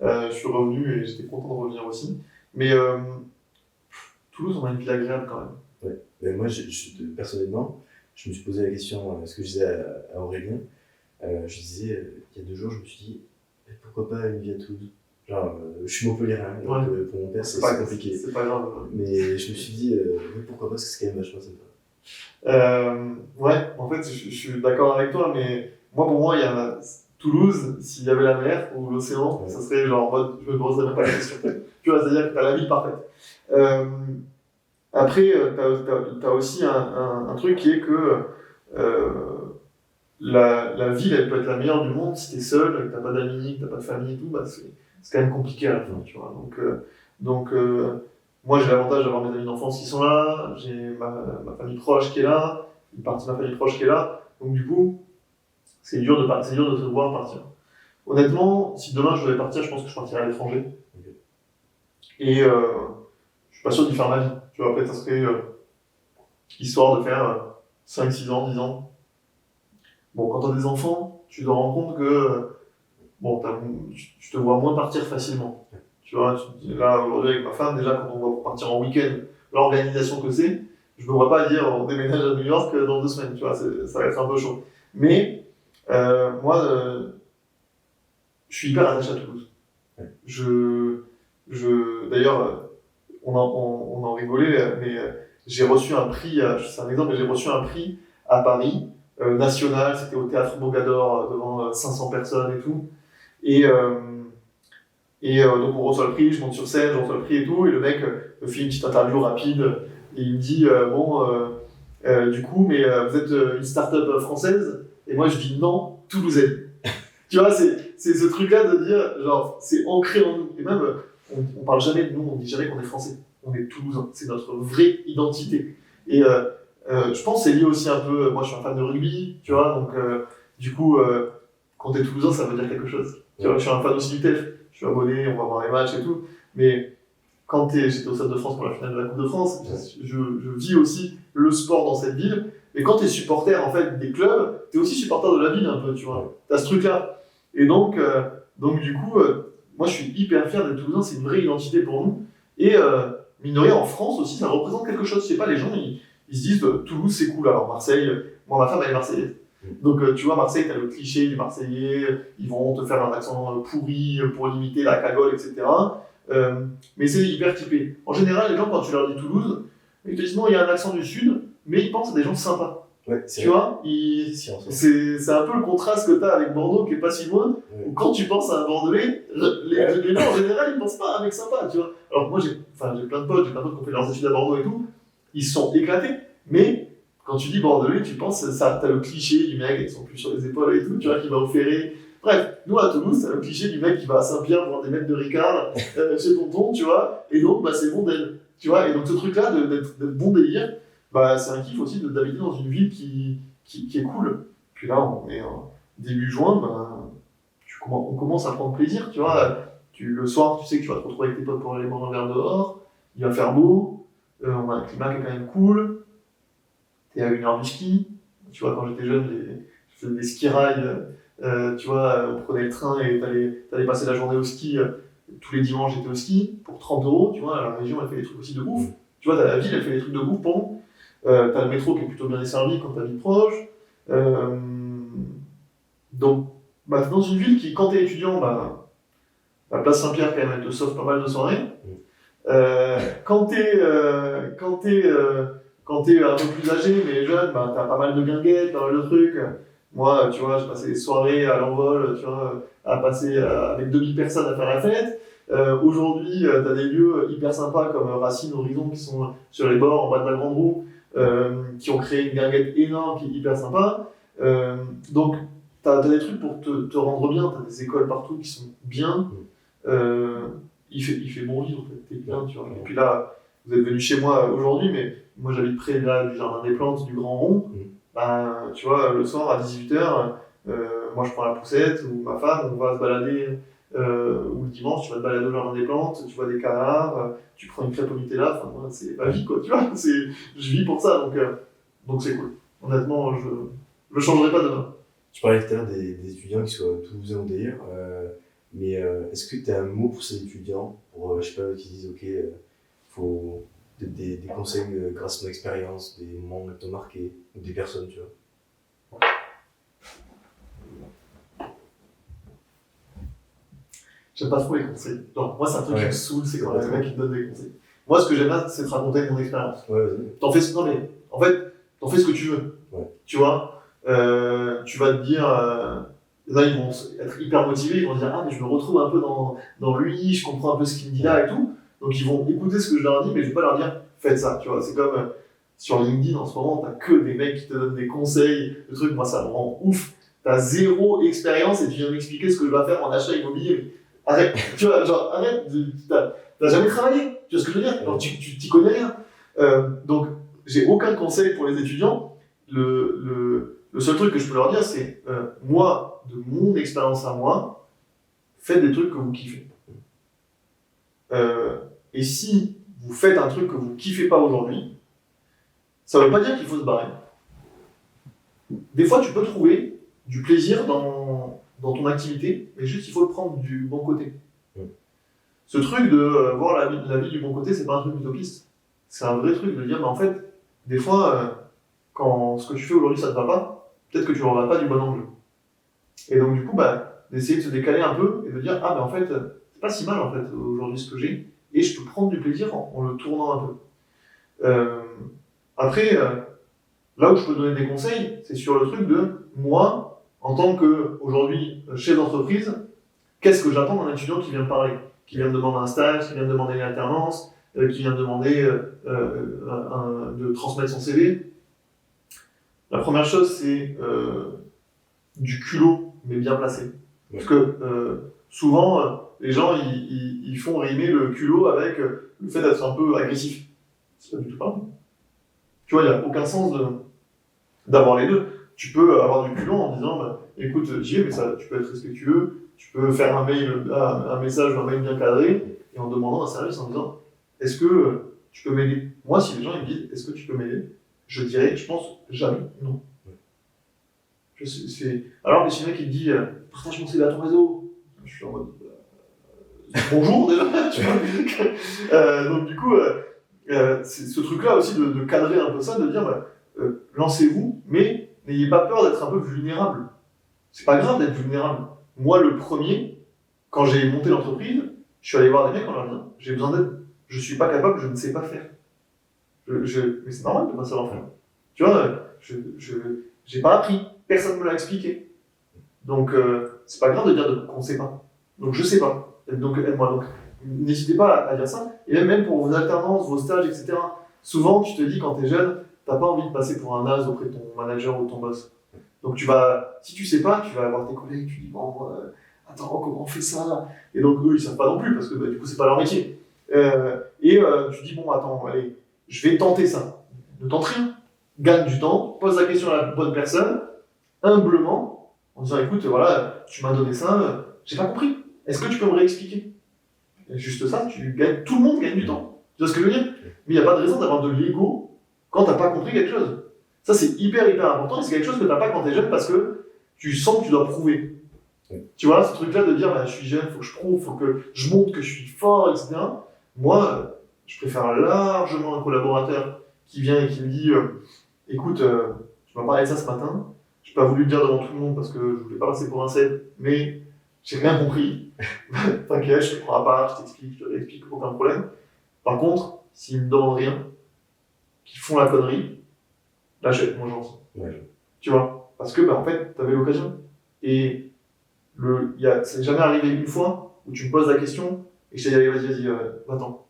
Je suis revenu et j'étais content de revenir aussi. Mais Toulouse, on a une ville agréable quand même. Mais moi, personnellement, je me suis posé la question, ce que je disais à Aurélien, je disais, il y a 2 jours, je me suis dit, pourquoi pas une vie à Toulouse? Genre, je suis Montpellierin, donc pour mon père, c'est compliqué. C'est pas grave. Mais je me suis dit, pourquoi pas, parce que c'est quand même vachement sympa. Ouais, en fait, je suis d'accord avec toi, mais pour moi, il y a Toulouse, s'il y avait la mer ou l'océan, ça serait genre en mode, je me poserais même pas la question. Tu vois, c'est-à-dire que t'as la vie parfaite. Après, t'as aussi un truc qui est que la ville, elle peut être la meilleure du monde si t'es seul, que t'as pas d'amis, que t'as pas de famille et tout, c'est quand même compliqué à la fin, tu vois. Donc moi, j'ai l'avantage d'avoir mes amis d'enfance qui sont là, j'ai ma famille proche qui est là, une partie de ma famille proche qui est là, donc du coup, c'est dur de se voir partir. Honnêtement, si demain je devais partir, je pense que je partirais à l'étranger. Et je suis pas sûr d'y faire ma vie. Tu vois, après, ça serait histoire de faire 5, 6 ans, 10 ans. Bon, quand t'as des enfants, tu te rends compte que tu te vois moins partir facilement. Tu vois, là, aujourd'hui, avec ma femme, déjà, quand on va partir en week-end, l'organisation que c'est, je me vois pas dire on déménage à New York dans 2 semaines, tu vois, ça va être un peu chaud. Mais moi, je suis hyper attaché à Toulouse. D'ailleurs, on en rigolait, mais j'ai reçu un prix, c'est un exemple, mais j'ai reçu un prix à Paris, national, c'était au Théâtre Mogador, devant 500 personnes et tout. Et donc on reçoit le prix, je monte sur scène, je reçois le prix et tout, et le mec me fait une petite interview rapide, et il me dit du coup, mais vous êtes une start-up française? Et moi je dis non, toulousaine. Tu vois, c'est ce truc-là de dire, genre, c'est ancré en nous. Et même, on parle jamais de nous, on dit jamais qu'on est français. On est toulousain, c'est notre vraie identité. Et je pense que c'est lié aussi un peu, moi je suis un fan de rugby, tu vois, donc du coup, quand t'es toulousain, ça veut dire quelque chose. Tu vois, je suis un fan aussi du TEF, je suis abonné, on va voir les matchs et tout, mais quand j'étais au Stade de France pour la finale de la Coupe de France, je vis aussi le sport dans cette ville, et quand t'es supporter en fait des clubs, t'es aussi supporter de la ville un peu, tu vois, t'as ce truc-là. Et donc du coup, moi je suis hyper fier d'être toulousain, c'est une vraie identité pour nous, et mine de rien, en France aussi, ça représente quelque chose, je sais pas, les gens, ils se disent Toulouse c'est cool, alors Marseille, moi ma femme elle est marseillaise. Donc tu vois, Marseille, t'as le cliché du Marseillais, ils vont te faire un accent pourri pour limiter la cagole, etc. Mais c'est hyper typé. En général, les gens, quand tu leur dis Toulouse, ils te disent non, il y a un accent du Sud, mais ils pensent à des gens sympas. Ouais, Tu vois, c'est un peu le contraste que tu as avec Bordeaux qui est pas si loin, où quand tu penses à un Bordelais, les gens en général ils pensent pas à un mec sympa, tu vois. Alors que moi j'ai plein de potes qui ont fait leurs études à Bordeaux et tout, ils se sont éclatés, mais quand tu dis Bordelais, tu penses, t'as le cliché du mec qui sont plus sur les épaules et tout, tu vois, qui va au Ferré. Bref, nous à Toulouse, t'as le cliché du mec qui va à Saint-Pierre voir des mètres de Ricard chez tonton, tu vois, et donc c'est bon d'elle, tu vois, et donc ce truc-là d'être bon délire, c'est un kiff aussi d'habiter dans une ville qui est cool. Puis là, on est en début juin, on commence à prendre plaisir, tu vois. Le soir, tu sais que tu vas te retrouver avec tes potes pour aller boire un verre dehors, il va faire beau, on a un climat qui est quand même cool, t'es à 1 heure du ski. Tu vois, quand j'étais jeune, je faisais des ski rails, tu vois, on prenait le train et t'allais passer la journée au ski. Tous les dimanches, j'étais au ski pour 30 €, tu vois. La région, elle fait des trucs aussi de ouf. Tu vois, la ville, elle fait des trucs de ouf pour nous. T'as le métro qui est plutôt bien desservi quand t'habites proche. Donc, dans une ville qui, quand t'es étudiant, la place Saint-Pierre, quand même, elle te sauve pas mal de soirées. Quand t'es un peu plus âgé, mais jeune, t'as pas mal de guinguettes, pas mal de trucs. Moi, tu vois, j'ai passé des soirées à l'envol, tu vois, à passer avec 2000 personnes à faire la fête. Aujourd'hui, t'as des lieux hyper sympas comme Racine, Horizon, qui sont sur les bords, en bas de la Grande Roue, qui ont créé une guinguette énorme, qui est hyper sympa. Donc, t'as des trucs pour te rendre bien, t'as des écoles partout qui sont bien. Il fait bon vivre, en fait, t'es bien, tu vois. Et puis là, vous êtes venu chez moi aujourd'hui, mais moi j'habite près là, du Jardin des Plantes, du Grand Rond. Tu vois, le soir à 18h, moi je prends la poussette, ou ma femme, on va se balader, ou le dimanche, tu vas te balader au Jardin des Plantes, tu vois des canards, tu prends une crêpe au Nutella, enfin, moi, c'est ma vie, quoi, tu vois, je vis pour ça, donc c'est cool. Honnêtement, je le changerai pas demain. Tu parlais tout à l'heure des étudiants qui soient toulousains ou d'ailleurs, mais est-ce que tu as un mot pour ces étudiants, pour, je sais pas, qui disent, ok, faut des conseils grâce à ton expérience, des moments qui t'ont marqué, ou des personnes, tu vois? J'aime pas trop les conseils. Genre, moi, c'est un truc qui me saoule, c'est quand les mecs qui me donnent des conseils. Moi, ce que j'aime bien, c'est te raconter mon expérience. T'en fais ce que tu veux. Tu vois, tu vas te dire, là, ils vont être hyper motivés, ils vont dire, ah, mais je me retrouve un peu dans lui, je comprends un peu ce qu'il me dit là et tout. Donc, ils vont écouter ce que je leur dis, mais je vais pas leur dire, faites ça. Tu vois, c'est comme sur LinkedIn en ce moment, t'as que des mecs qui te donnent des conseils, le truc, moi, ça me rend ouf. T'as 0 expérience et tu viens m'expliquer ce que je dois faire en achat immobilier. Arrête, tu vois, genre, arrête, t'as jamais travaillé, tu vois ce que je veux dire? Alors, tu t'y connais rien. Donc, j'ai aucun conseil pour les étudiants. Le seul truc que je peux leur dire, c'est, moi, de mon expérience à moi, faites des trucs que vous kiffez. Et si vous faites un truc que vous kiffez pas aujourd'hui, ça veut pas dire qu'il faut se barrer. Des fois, tu peux trouver du plaisir dans ton activité, mais juste il faut le prendre du bon côté. Ce truc de voir la vie du bon côté, c'est pas un truc utopiste. C'est un vrai truc de dire, mais en fait, des fois, quand ce que tu fais aujourd'hui ça te va pas, peut-être que tu ne regardes pas du bon angle. Et donc du coup, d'essayer de se décaler un peu et de dire, ah en fait, c'est pas si mal en fait aujourd'hui ce que j'ai, et je peux prendre du plaisir en le tournant un peu. Après, là où je peux donner des conseils, c'est sur le truc de moi, en tant qu'aujourd'hui chef d'entreprise, qu'est-ce que j'attends d'un étudiant qui vient me parler, qui vient me demander un stage, qui vient me demander une alternance, qui vient me demander de transmettre son CV. La première chose, c'est du culot, mais bien placé. Parce que souvent, les gens, ils font rimer le culot avec le fait d'être un peu agressif. C'est pas du tout pareil. Tu vois, il n'y a aucun sens d'avoir les deux. Tu peux avoir du culot en disant, écoute, j'y vais, mais ça, tu peux être respectueux, tu peux faire un message ou un mail bien cadré, et en demandant un service en disant, est-ce que tu peux m'aider? Moi, si les gens ils me disent, est-ce que tu peux m'aider? Je dirais, je pense, jamais non. Alors que si le mec il me dit, partage mon CV à ton réseau, je suis en mode, bonjour déjà, tu vois. Donc du coup, c'est ce truc-là aussi de cadrer un peu ça, de dire, lancez-vous, mais n'ayez pas peur d'être un peu vulnérable. C'est pas grave d'être vulnérable. Moi, le premier, quand j'ai monté l'entreprise, je suis allé voir des mecs en leur disant, j'ai besoin d'aide. Je suis pas capable, je ne sais pas faire. Mais c'est normal de ne pas savoir faire. Tu vois, j'ai pas appris, personne me l'a expliqué. Donc, c'est pas grave de dire qu'on sait pas. Donc, je sais pas. Donc, aide-moi. Donc, n'hésitez pas à dire ça. Et même pour vos alternances, vos stages, etc. Souvent, tu te dis, quand t'es jeune, t'as pas envie de passer pour un as auprès de ton manager ou ton boss. Donc, si tu sais pas, tu vas avoir tes collègues, tu dis, bon, attends, comment on fait ça? Et donc, eux, ils savent pas non plus, parce que du coup, c'est pas leur métier. Tu dis, bon, attends, allez, je vais tenter ça. Ne tente rien. Gagne du temps, pose la question à la bonne personne, humblement, en disant, écoute, voilà, tu m'as donné ça, j'ai pas compris. Est-ce que tu peux me réexpliquer? Et juste ça, tout le monde gagne du temps. Tu vois ce que je veux dire? Mais il n'y a pas de raison d'avoir de l'ego quand t'as pas compris quelque chose. Ça, c'est hyper important, et c'est quelque chose que t'as pas quand t'es jeune parce que tu sens que tu dois prouver. Tu vois, ce truc-là de dire, bah, je suis jeune, faut que je prouve, faut que je montre que je suis fort, etc. Moi, je préfère largement un collaborateur qui vient et qui me dit, écoute, tu m'as parlé de ça ce matin, j'ai pas voulu le dire devant tout le monde parce que je voulais pas passer pour un cède, mais j'ai rien compris. T'inquiète, je te prends à part, je t'explique, je te réexplique, aucun problème. Par contre, s'ils me demandent rien, qu'ils font la connerie, là, je vais être moins gentil. Ouais. Tu vois? Parce que, en fait, t'avais l'occasion. Et c'est jamais arrivé une fois où tu me poses la question et je t'ai dit, allez, vas-y, va-t'en.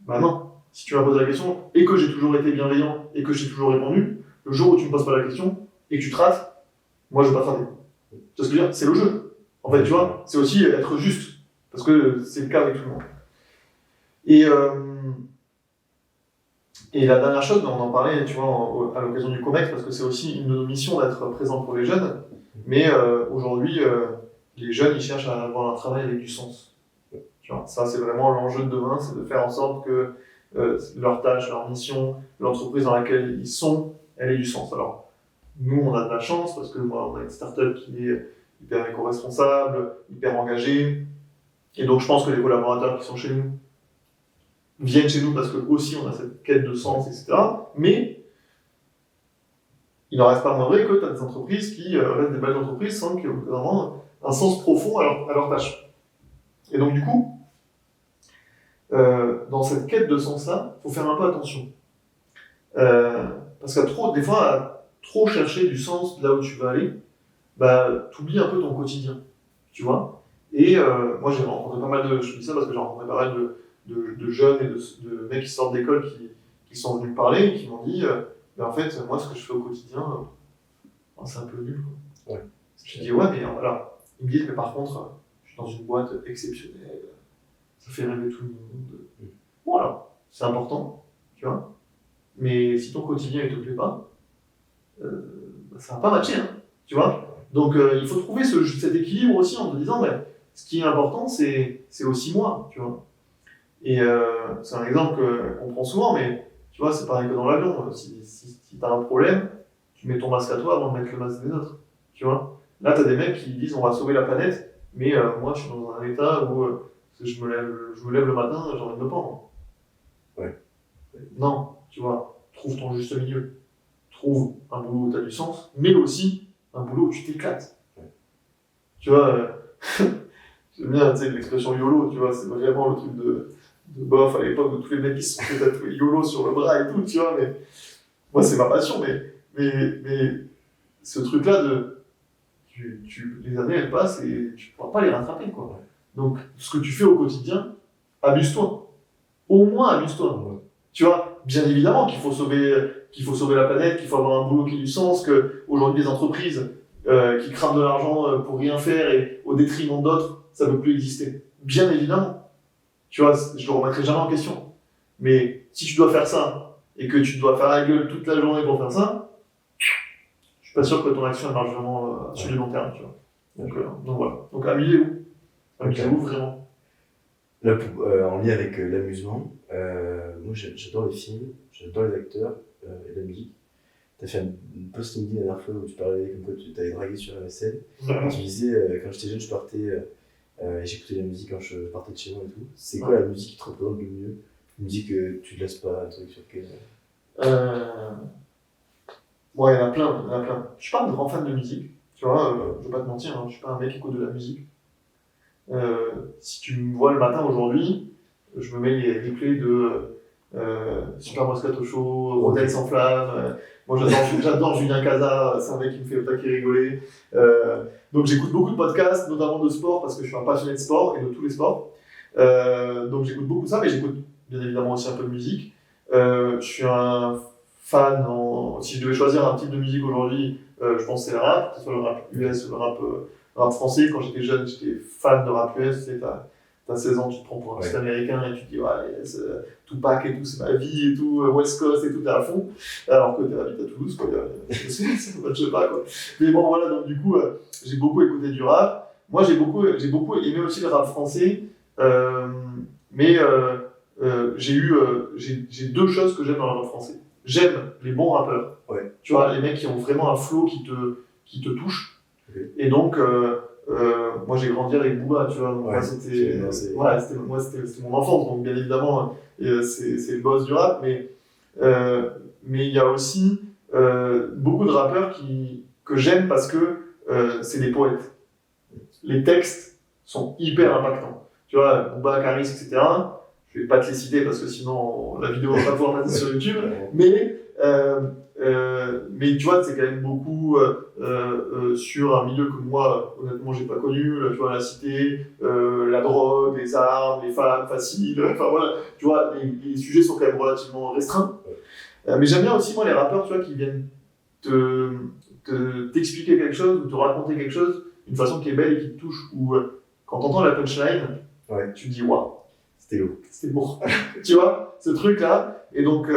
Bah non. Si tu m'as posé la question et que j'ai toujours été bienveillant et que j'ai toujours répondu, le jour où tu me poses pas la question et que tu te rates, moi, je vais pas te rater. Tu vois ce que je veux dire? C'est le jeu. En fait, tu vois, c'est aussi être juste. Parce que c'est le cas avec tout le monde. Et la dernière chose, on en parlait, tu vois, à l'occasion du COMEX, parce que c'est aussi une de nos missions d'être présent pour les jeunes. Mais aujourd'hui, les jeunes, ils cherchent à avoir un travail avec du sens. Tu vois, ça, c'est vraiment l'enjeu de demain, c'est de faire en sorte que leur tâche, leur mission, l'entreprise dans laquelle ils sont, elle ait du sens. Alors, nous, on a de la chance, parce que moi, on a une start-up qui est hyper éco-responsable, hyper engagée. Et donc, je pense que les collaborateurs qui sont chez nous viennent chez nous parce que aussi on a cette quête de sens, etc. Mais il n'en reste pas moins vrai que tu as des entreprises qui restent des belles entreprises sans qu'il y ait vraiment un sens profond à leur tâche. Et donc, du coup, dans cette quête de sens-là, il faut faire un peu attention. Parce que des fois, à trop chercher du sens là où tu vas aller, bah, tu oublies un peu ton quotidien. Tu vois? Et moi, j'ai rencontré pas mal je dis ça parce que j'ai rencontré pas mal de jeunes et de mecs qui sortent d'école qui sont venus me parler et qui m'ont dit en fait, moi, ce que je fais au quotidien, c'est un peu nul. Quoi. Ouais. Je dis ouais, mais voilà. Ils me disent, mais par contre, je suis dans une boîte exceptionnelle, ça fait rêver tout le monde. Voilà, c'est important, tu vois. Mais si ton quotidien ne te plaît pas, ça va pas matcher, hein, tu vois. Donc il faut trouver cet équilibre aussi en te disant, ce qui est important, c'est aussi moi, tu vois. Et c'est un exemple qu'on prend souvent, mais tu vois, c'est pareil que dans l'avion. Si tu as un problème, tu mets ton masque à toi avant de mettre le masque des autres. Tu vois? Là, tu as des mecs qui disent on va sauver la planète, mais moi, je suis dans un état où je me lève le matin, j'ai envie de me pendre. Ouais. Non, tu vois, trouve ton juste milieu. Trouve un boulot où tu as du sens, mais aussi un boulot où tu t'éclates. Ouais. Tu vois, j'aime bien l'expression YOLO, tu vois, c'est vraiment le truc de bof à l'époque de tous les mecs qui se sont fait tatouer YOLO sur le bras et tout, tu vois, mais moi c'est ma passion, mais ce truc-là les années elles passent et tu pourras pas les rattraper, quoi. Donc ce que tu fais au quotidien, amuse-toi. Au moins amuse-toi. Ouais. Tu vois, bien évidemment qu'il faut sauver la planète, qu'il faut avoir un boulot qui ait du sens, que aujourd'hui les entreprises qui crament de l'argent pour rien faire et au détriment d'autres, ça ne peut plus exister. Bien évidemment. Tu vois, je ne le remettrai jamais en question. Mais si tu dois faire ça, et que tu dois faire la gueule toute la journée pour faire ça, je suis pas sûr que ton action marche vraiment sur le long terme, tu vois. Donc voilà. Donc amusez-vous. Amusez-vous vraiment. Là, en lien avec l'amusement, moi j'adore les films, j'adore les acteurs et la musique. Tu as fait un post LinkedIn la dernière fois où tu parlais comme quoi tu t'avais dragué sur MSN. Tu disais, quand j'étais jeune, je partais... j'écoutais la musique quand je partais de chez moi et tout. C'est quoi la musique qui te représente le mieux? Une musique que tu ne laisses pas, un truc sur lequel... Bon, il y en a plein. Je suis pas un grand fan de musique, tu vois, je vais pas te mentir, hein, je suis pas un mec qui écoute de la musique. Si tu me vois le matin aujourd'hui, je me mets les replays de Super Moscato Show, Rodel sans flamme, Moi, j'adore Julien Cazard, c'est un mec qui me fait taquer rigoler. Donc, j'écoute beaucoup de podcasts, notamment de sport, parce que je suis un passionné de sport et de tous les sports. Donc, j'écoute beaucoup ça, mais j'écoute bien évidemment aussi un peu de musique. Je suis un fan, si je devais choisir un type de musique aujourd'hui, je pense que c'est le rap, que ce soit le rap US ou le rap français. Quand j'étais jeune, j'étais fan de rap US. Tu sais, t'as 16 ans, tu te prends pour un petit américain et tu te dis, ouais, Tupac et tout, c'est ma vie et tout, West Coast et tout, t'es à fond. Alors que t'es habité à Toulouse, quoi. Je sais pas, quoi. Mais bon, voilà, donc du coup, j'ai beaucoup écouté du rap. Moi, j'ai beaucoup aimé aussi le rap français. Mais j'ai deux choses que j'aime dans le rap français. J'aime les bons rappeurs. Ouais. Tu vois, les mecs qui ont vraiment un flow qui te touche. Okay. Et donc, moi j'ai grandi avec Booba, tu vois. Donc moi c'était mon enfance, donc bien évidemment c'est le boss du rap, mais il y a aussi beaucoup de rappeurs que j'aime parce que c'est des poètes. Les textes sont hyper impactants. Tu vois, Booba, Caris, etc. Je vais pas te les citer parce que sinon la vidéo va pas pouvoir passer sur YouTube, mais tu vois, c'est quand même beaucoup sur un milieu que moi, honnêtement, j'ai pas connu. Tu vois, la cité, la drogue, les armes, les femmes faciles. Enfin voilà, tu vois, les sujets sont quand même relativement restreints. Mais j'aime bien aussi moi les rappeurs, tu vois, qui viennent t'expliquer quelque chose ou te raconter quelque chose d'une façon qui est belle et qui te touche. Ou quand t'entends la punchline, tu te dis waouh, c'était lourd. Tu vois, ce truc-là. Et donc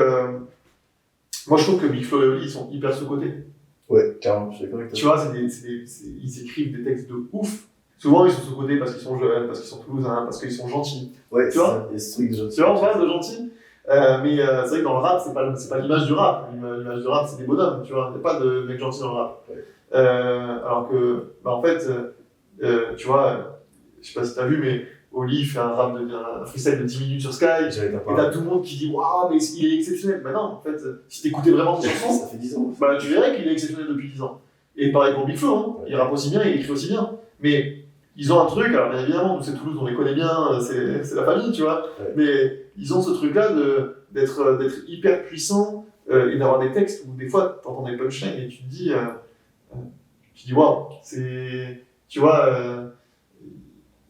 moi, je trouve que Big Flo et Oli, ils sont hyper sous-cotés. Ouais, carrément, je suis d'accord avec toi. Tu vois, ils écrivent des textes de ouf. Souvent, ils sont sous-cotés parce qu'ils sont jeunes, parce qu'ils sont toulousains, parce qu'ils sont gentils. Ouais, tu vois, il y a ce truc de gentil. Tu vois, on parle de gentils. Mais c'est vrai que dans le rap, c'est pas l'image du rap. L'image du rap, c'est des bonhommes, tu vois. Il n'y a pas de mecs gentils dans le rap. Ouais. Alors que, en fait, tu vois, je sais pas si t'as vu, mais Oli fait un freestyle de 10 minutes sur Sky, et t'as tout le monde qui dit waouh, mais il est exceptionnel. Mais non, en fait, si t'écoutais vraiment ses chansons, ça fait 10 ans. Bah, tu verrais qu'il est exceptionnel depuis 10 ans. Et pareil pour Big Flo, hein. Il rappe aussi bien, il écrit aussi bien. Mais ils ont un truc, alors bien évidemment, nous c'est Toulouse, on les connaît bien, c'est la famille, tu vois. Ouais. Mais ils ont ce truc-là d'être hyper puissants et d'avoir des textes où des fois t'entends des punchlines et tu te dis waouh, c'est. Tu vois.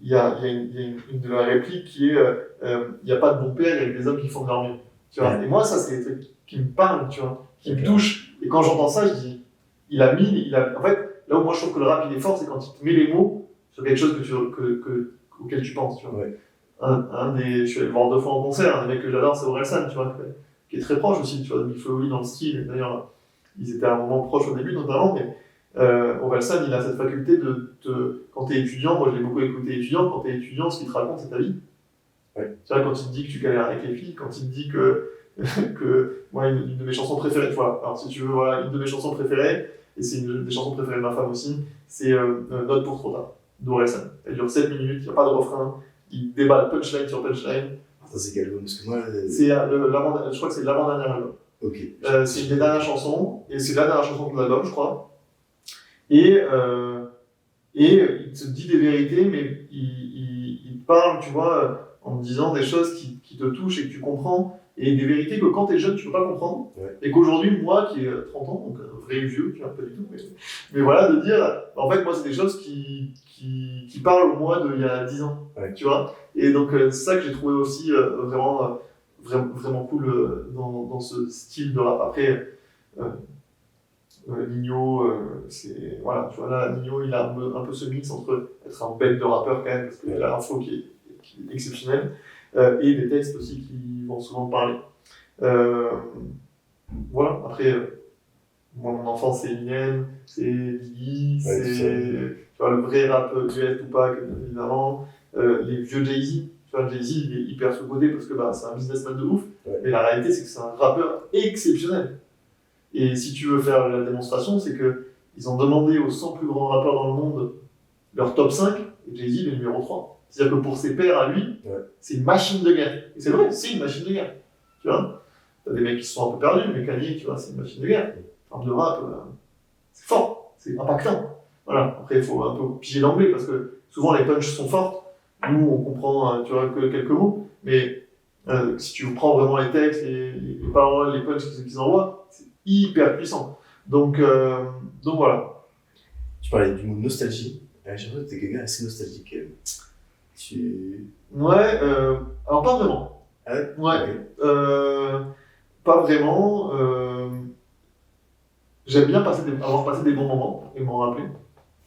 Il y a une de leurs répliques qui est il n'y a pas de bon père, il y a des hommes qui font de leur mieux. Tu vois. Ouais. Et moi, ça, c'est des trucs qui me parlent, tu vois, qui me touchent. Et quand j'entends ça, je dis, en fait, là où moi je trouve que le rap il est fort, c'est quand il te met les mots sur quelque chose auquel tu penses. Tu vois. Ouais. Je suis allé le voir 2 fois en concert, un des mecs que j'adore, c'est Orelsan, tu vois, qui est très proche aussi, tu vois, de Big Flo et Oli dans le style. D'ailleurs, ils étaient à un moment proche au début, notamment, mais. Orelsan, il a cette faculté quand tu es étudiant, moi je l'ai beaucoup écouté étudiant, quand tu es étudiant, ce qu'il te raconte, c'est ta vie. Ouais. Tu vois, quand il te dit que tu galères avec les filles, quand il te dit que moi, une de mes chansons préférées, voilà, alors si tu veux, voilà, une de mes chansons préférées, et c'est une des chansons préférées de ma femme aussi, c'est Note pour trop tard, d'Orelsan. Elle dure 7 minutes, il n'y a pas de refrain, il déballe punchline sur punchline. Ça, c'est quel album? Parce que moi, je crois que c'est l'avant-dernier album. Okay. C'est une des dernières chansons, et c'est la dernière chanson de l'album, je crois. Et il te dit des vérités, mais il parle, tu vois, en te disant des choses qui te touchent et que tu comprends, et des vérités que quand t'es jeune, tu peux pas comprendre, ouais. Et qu'aujourd'hui, moi, qui ai 30 ans, donc un vrai vieux, tu vois, pas du tout, mais voilà, de dire, en fait, moi, c'est des choses qui parlent au moi d'il y a 10 ans, ouais. Tu vois, et donc c'est ça que j'ai trouvé aussi vraiment cool dans ce style de rap. Après, Nino, c'est. Voilà, tu vois, là, Nino, il a un peu ce mix entre être un bête de rappeur quand même, parce qu'il a un flow qui est exceptionnel, et des textes aussi qui vont souvent parler. Voilà, après, moi, mon enfance, c'est Eminem, c'est Biggie, ouais, tu vois, le vrai rap US, Tupac, évidemment, les vieux Jay-Z. Tu vois, Jay-Z, il est hyper sous-coté parce que c'est un businessman de ouf, ouais. Mais la réalité, c'est que c'est un rappeur exceptionnel. Et si tu veux faire la démonstration, c'est qu'ils ont demandé aux 100 plus grands rappeurs dans le monde leur top 5, et Jay-Z est numéro 3. C'est-à-dire que pour ses pairs à lui, ouais. C'est une machine de guerre. Et c'est vrai, c'est une machine de guerre. Tu vois, t'as des mecs qui sont un peu perdus, mais Kanye, tu vois, c'est une machine de guerre. En termes de rap, c'est fort, c'est impactant. Voilà. Après, il faut un peu piger l'anglais, parce que souvent les punchs sont fortes. Nous, on comprend, tu vois, que quelques mots, mais si tu prends vraiment les textes, les paroles, les punchs qu'ils envoient, hyper puissant. Donc voilà. Tu parlais du mot nostalgie. J'ai l'impression que t'es quelqu'un assez nostalgique. Ouais, alors pas vraiment. Ah ouais? Ouais, Ok. pas vraiment. J'aime bien avoir passé des bons moments et m'en rappeler.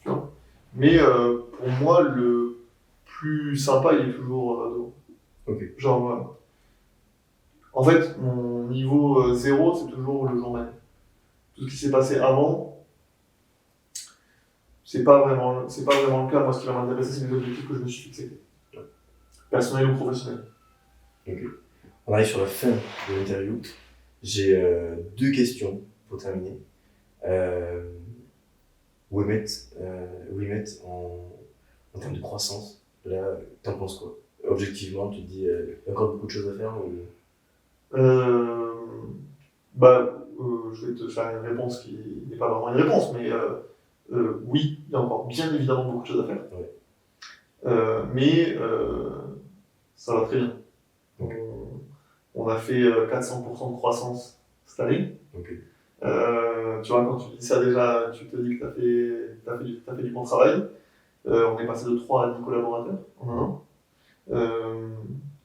Tu vois. Mais pour moi, le plus sympa, il est toujours devant. Ok. Genre, en fait, mon niveau 0, c'est toujours le jour même. Tout ce qui s'est passé avant, c'est pas vraiment le cas. Moi, ce qui va m'intéresser, c'est les objectifs que je me suis fixés. Personnels ou professionnels. Ok. On arrive sur la fin de l'interview. J'ai 2 questions pour terminer. Où ils mettent en termes de croissance, là, t'en penses quoi? Objectivement, tu te dis, il y a encore beaucoup de choses à faire ou... Je vais te faire une réponse qui n'est pas vraiment une réponse, mais oui, il y a encore bien évidemment beaucoup de choses à faire. Ouais. Mais ça va très bien. Okay. On a fait 400% de croissance cette année. Okay. Tu vois, quand tu dis ça déjà, tu te dis que tu as fait du bon travail. On est passé de 3 à 10 collaborateurs en un an.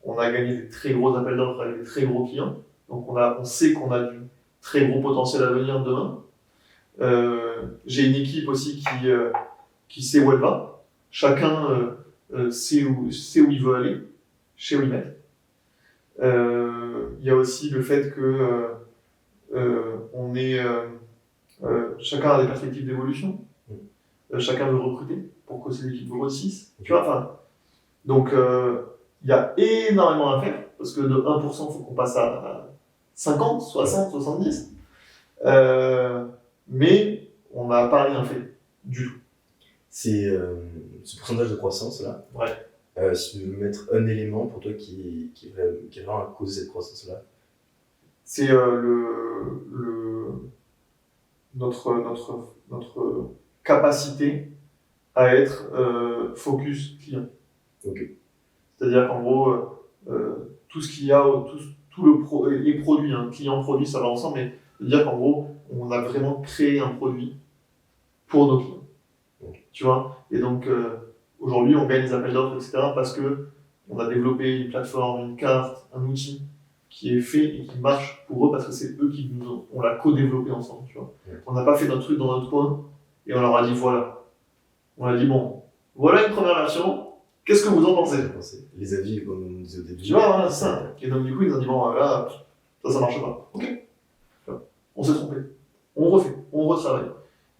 On a gagné des très gros appels d'offres avec des très gros clients. Donc on sait qu'on a du très gros potentiel à venir demain. J'ai une équipe aussi qui sait où elle va. Chacun sait où il veut aller, chez Wimet. Il y a aussi le fait que chacun a des perspectives d'évolution. Chacun veut recruter pour que ses équipes grossissent. Tu vois, enfin, donc il y a énormément à faire parce que de 1%, il faut qu'on passe à 50, 60, 70. Mais on n'a pas rien fait du tout. C'est ce pourcentage de croissance là. Ouais. Si tu veux mettre un élément pour toi qui est vraiment à cause de cette croissance là. C'est notre capacité à être focus client. Ok. C'est-à-dire qu'en gros, tout ce qu'il y a, les produits, client-produit, ça va ensemble, mais c'est-à-dire qu'en gros, on a vraiment créé un produit pour nos clients. Okay. Tu vois. Et donc, aujourd'hui, on gagne des appels d'offres, etc., parce qu'on a développé une plateforme, une carte, un outil qui est fait et qui marche pour eux parce que c'est eux qui on l'a co-développé ensemble, tu vois. Ouais. On n'a pas fait notre truc dans notre coin et on leur a dit voilà. On a dit bon, voilà une première version, qu'est-ce que vous en pensez? Les avis, comme on disait au début. Tu vois, voilà, c'est ça. Et donc du coup, ils ont dit bon, là, ça marche pas. Ok. On s'est trompé. On refait, on retravaille.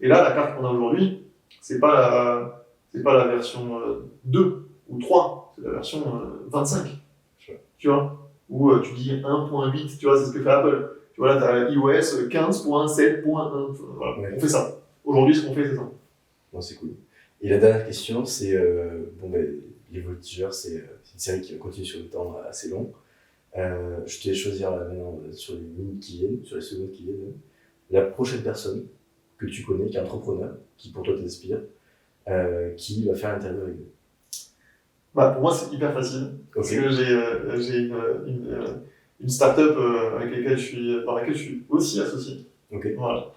Et là, la carte qu'on a aujourd'hui, c'est pas la version 2 ou 3, c'est la version 25. Tu vois? Où tu dis 1.8, tu vois, c'est ce que fait Apple. Tu vois, là, tu as iOS 15.7.1. Voilà, ouais. On fait ça. Aujourd'hui, ce qu'on fait, c'est ça. Bon, c'est cool. Et la dernière question, c'est Les Voltigeurs, c'est une série qui va continuer sur le temps assez long. Je te laisse choisir là, maintenant, sur les minutes qui viennent, sur les secondes qui viennent, la prochaine personne que tu connais, qui est entrepreneur, qui pour toi t'inspire, qui va faire l'interview avec nous. Bah, pour moi, c'est hyper facile. Parce que j'ai une start-up dans laquelle je suis aussi associé. Okay. Voilà.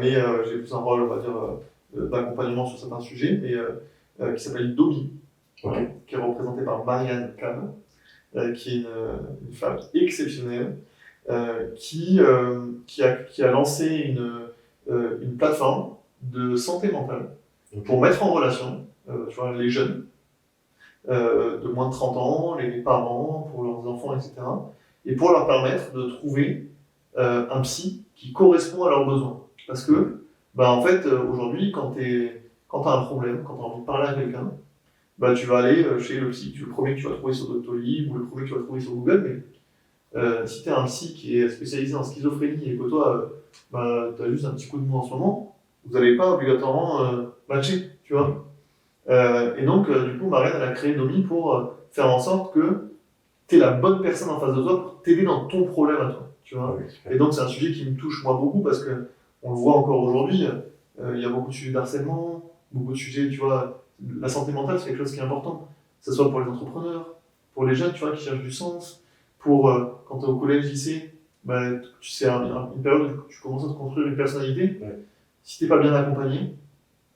Mais j'ai plus un rôle, on va dire, d'accompagnement sur certains sujets, qui s'appelle Domi, okay. Qui est représentée par Marianne Kahn, qui est une femme exceptionnelle, qui a lancé une plateforme de santé mentale pour mettre en relation tu vois, les jeunes de moins de 30 ans, les parents, pour leurs enfants, etc. Et pour leur permettre de trouver un psy qui correspond à leurs besoins. Parce que, en fait, aujourd'hui, quand tu as un problème, quand tu as envie de parler à quelqu'un, tu vas aller chez le psy, le premier que tu vas trouver sur Doctolib ou le premier que tu vas trouver sur Google, mais si tu es un psy qui est spécialisé en schizophrénie et que toi, tu as juste un petit coup de mou en ce moment, vous n'allez pas obligatoirement matcher, tu vois. Et donc, du coup, Marianne, elle a créé Domi pour faire en sorte que tu es la bonne personne en face de toi pour t'aider dans ton problème à toi, tu vois. Et donc, c'est un sujet qui me touche, moi, beaucoup, parce que on le voit encore aujourd'hui, il y a beaucoup de sujets d'harcèlement, beaucoup de sujets, tu vois, la santé mentale, c'est quelque chose qui est important, que ce soit pour les entrepreneurs, pour les jeunes, tu vois, qui cherchent du sens, pour, quand tu es au collège, lycée, c'est une période où tu commences à te construire une personnalité. Ouais. Si t'es pas bien accompagné,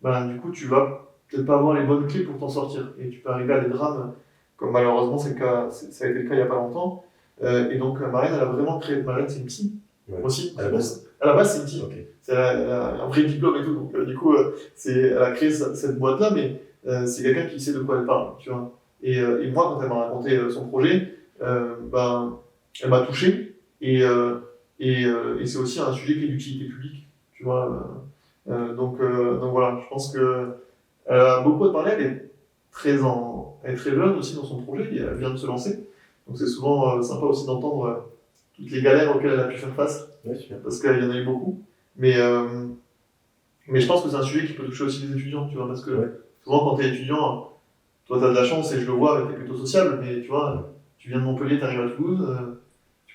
du coup, tu vas peut-être pas avoir les bonnes clés pour t'en sortir. Et tu peux arriver à des drames, comme malheureusement ça a été le cas il y a pas longtemps. Et donc, Marianne, elle a vraiment créé. Marianne, c'est une psy aussi. À la base, C'est une psy. ok. Elle a un vrai diplôme et tout. Donc, du coup, elle a créé cette boîte-là, mais c'est quelqu'un qui sait de quoi elle parle, tu vois. Et moi, quand elle m'a raconté son projet, elle m'a touché. Et c'est aussi un sujet qui est d'utilité publique, tu vois. Donc voilà, je pense que elle a beaucoup à parler. Elle est très jeune aussi dans son projet. Et elle vient de se lancer. Donc c'est souvent sympa aussi d'entendre toutes les galères auxquelles elle a pu faire face, parce qu'il y en a eu beaucoup. Mais je pense que c'est un sujet qui peut toucher aussi les étudiants, tu vois, parce que souvent quand tu es étudiant, toi tu as de la chance et je le vois, tu es plutôt sociable, mais tu vois, tu viens de Montpellier, tu arrives à Toulouse,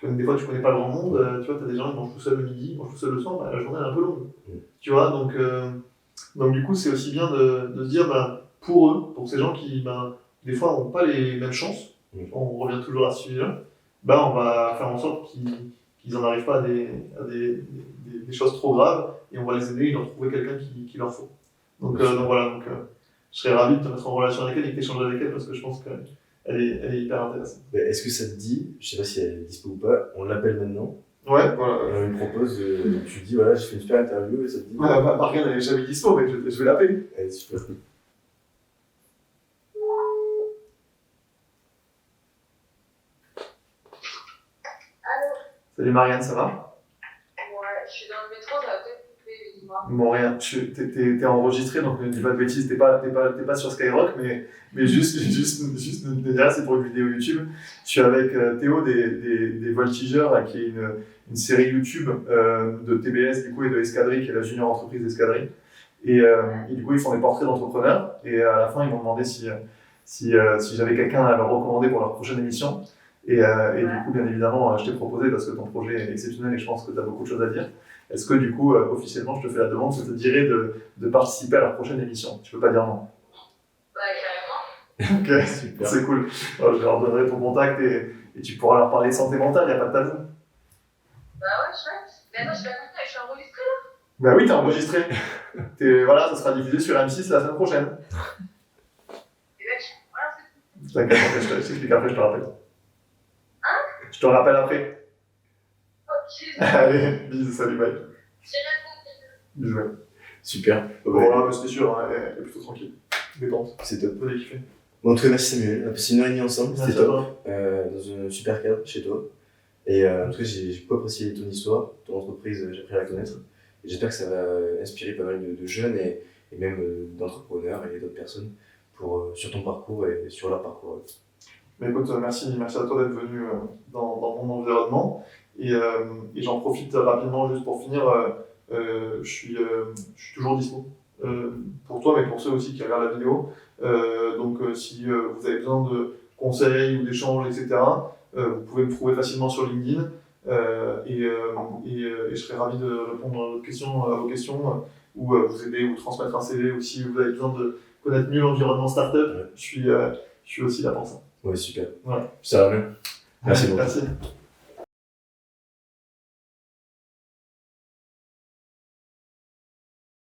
des fois tu connais pas grand monde, tu vois, tu as des gens qui mangent tout seul le midi, ils mangent tout seul le soir, la journée elle est un peu longue. Tu vois, donc du coup c'est aussi bien de se dire, pour eux, pour ces gens qui, des fois n'ont pas les mêmes chances, on revient toujours à ce sujet-là, on va faire en sorte qu'ils n'en arrivent pas à des choses trop graves, et on va les aider, ils vont trouver quelqu'un qui leur faut. Donc voilà, je serais ravi de te mettre en relation avec elle et que tu échanges avec elle, parce que je pense qu'elle est hyper intéressante. Est-ce que ça te dit, je sais pas si elle est dispo ou pas, on l'appelle maintenant? Ouais, voilà. On lui propose, tu dis voilà, j'ai fait une super interview et ça te dit. Marianne, elle est jamais dispo, mais je vais l'appeler. Elle est super. Salut Marianne, ça va? Ouais, je suis dans le métro, ça va peut-être couper, dis-moi. Bon, rien, t'es enregistré, donc ne dis pas de bêtises, t'es pas sur Skyrock, mais juste ne dis rien, c'est pour une vidéo YouTube. Je suis avec Théo des Voltigeurs, qui est une série YouTube de TBS du coup, et de Escadrille, qui est la junior entreprise d'Escadrille. Et du coup, ils font des portraits d'entrepreneurs, et à la fin, ils m'ont demandé si j'avais quelqu'un à leur recommander pour leur prochaine émission. Et du coup, bien évidemment, je t'ai proposé parce que ton projet est exceptionnel et je pense que tu as beaucoup de choses à dire. Est-ce que du coup, officiellement, je te fais la demande, ça te dirait de participer à la prochaine émission? Tu peux pas dire non? Carrément. Ok, super. C'est cool. Alors, je leur donnerai ton contact et tu pourras leur parler de santé mentale, il n'y a pas de tabou. Ouais, chouette. Mais attends, je suis pas compris, je suis enregistrée là? Bah oui, t'es enregistré. Voilà, ça sera diffusé sur M6 la semaine prochaine. Et là, voilà, c'est tout. T'inquiète, je t'explique après, je te rappelle. Je te rappelle après. Ok. Allez, bisous, salut, bye. J'ai répondu. Bisous, ouais. Super. Voilà, mais c'était sûr, hein, elle est plutôt tranquille. Détente. C'est top. Faut kiffer. Bon, en tout cas, merci Samuel. On a passé 1h30 ensemble, c'était Merci à top. toi. Dans un super cadre chez toi. Et en tout cas, j'ai beaucoup apprécié ton histoire, ton entreprise, j'ai appris à la connaître. Et j'espère que ça va inspirer pas mal de jeunes et même d'entrepreneurs et d'autres personnes sur ton parcours et sur leur parcours. Mais écoute, merci à toi d'être venu dans mon environnement. Et j'en profite rapidement juste pour finir. Je suis toujours dispo pour toi, mais pour ceux aussi qui regardent la vidéo. Donc si vous avez besoin de conseils ou d'échanges, etc., vous pouvez me trouver facilement sur LinkedIn. Et je serai ravi de répondre à vos questions ou vous aider ou transmettre un CV, ou si vous avez besoin de connaître mieux l'environnement startup, je suis aussi là pour ça. Ouais, super. Voilà. Ça va bien. Merci beaucoup. Merci.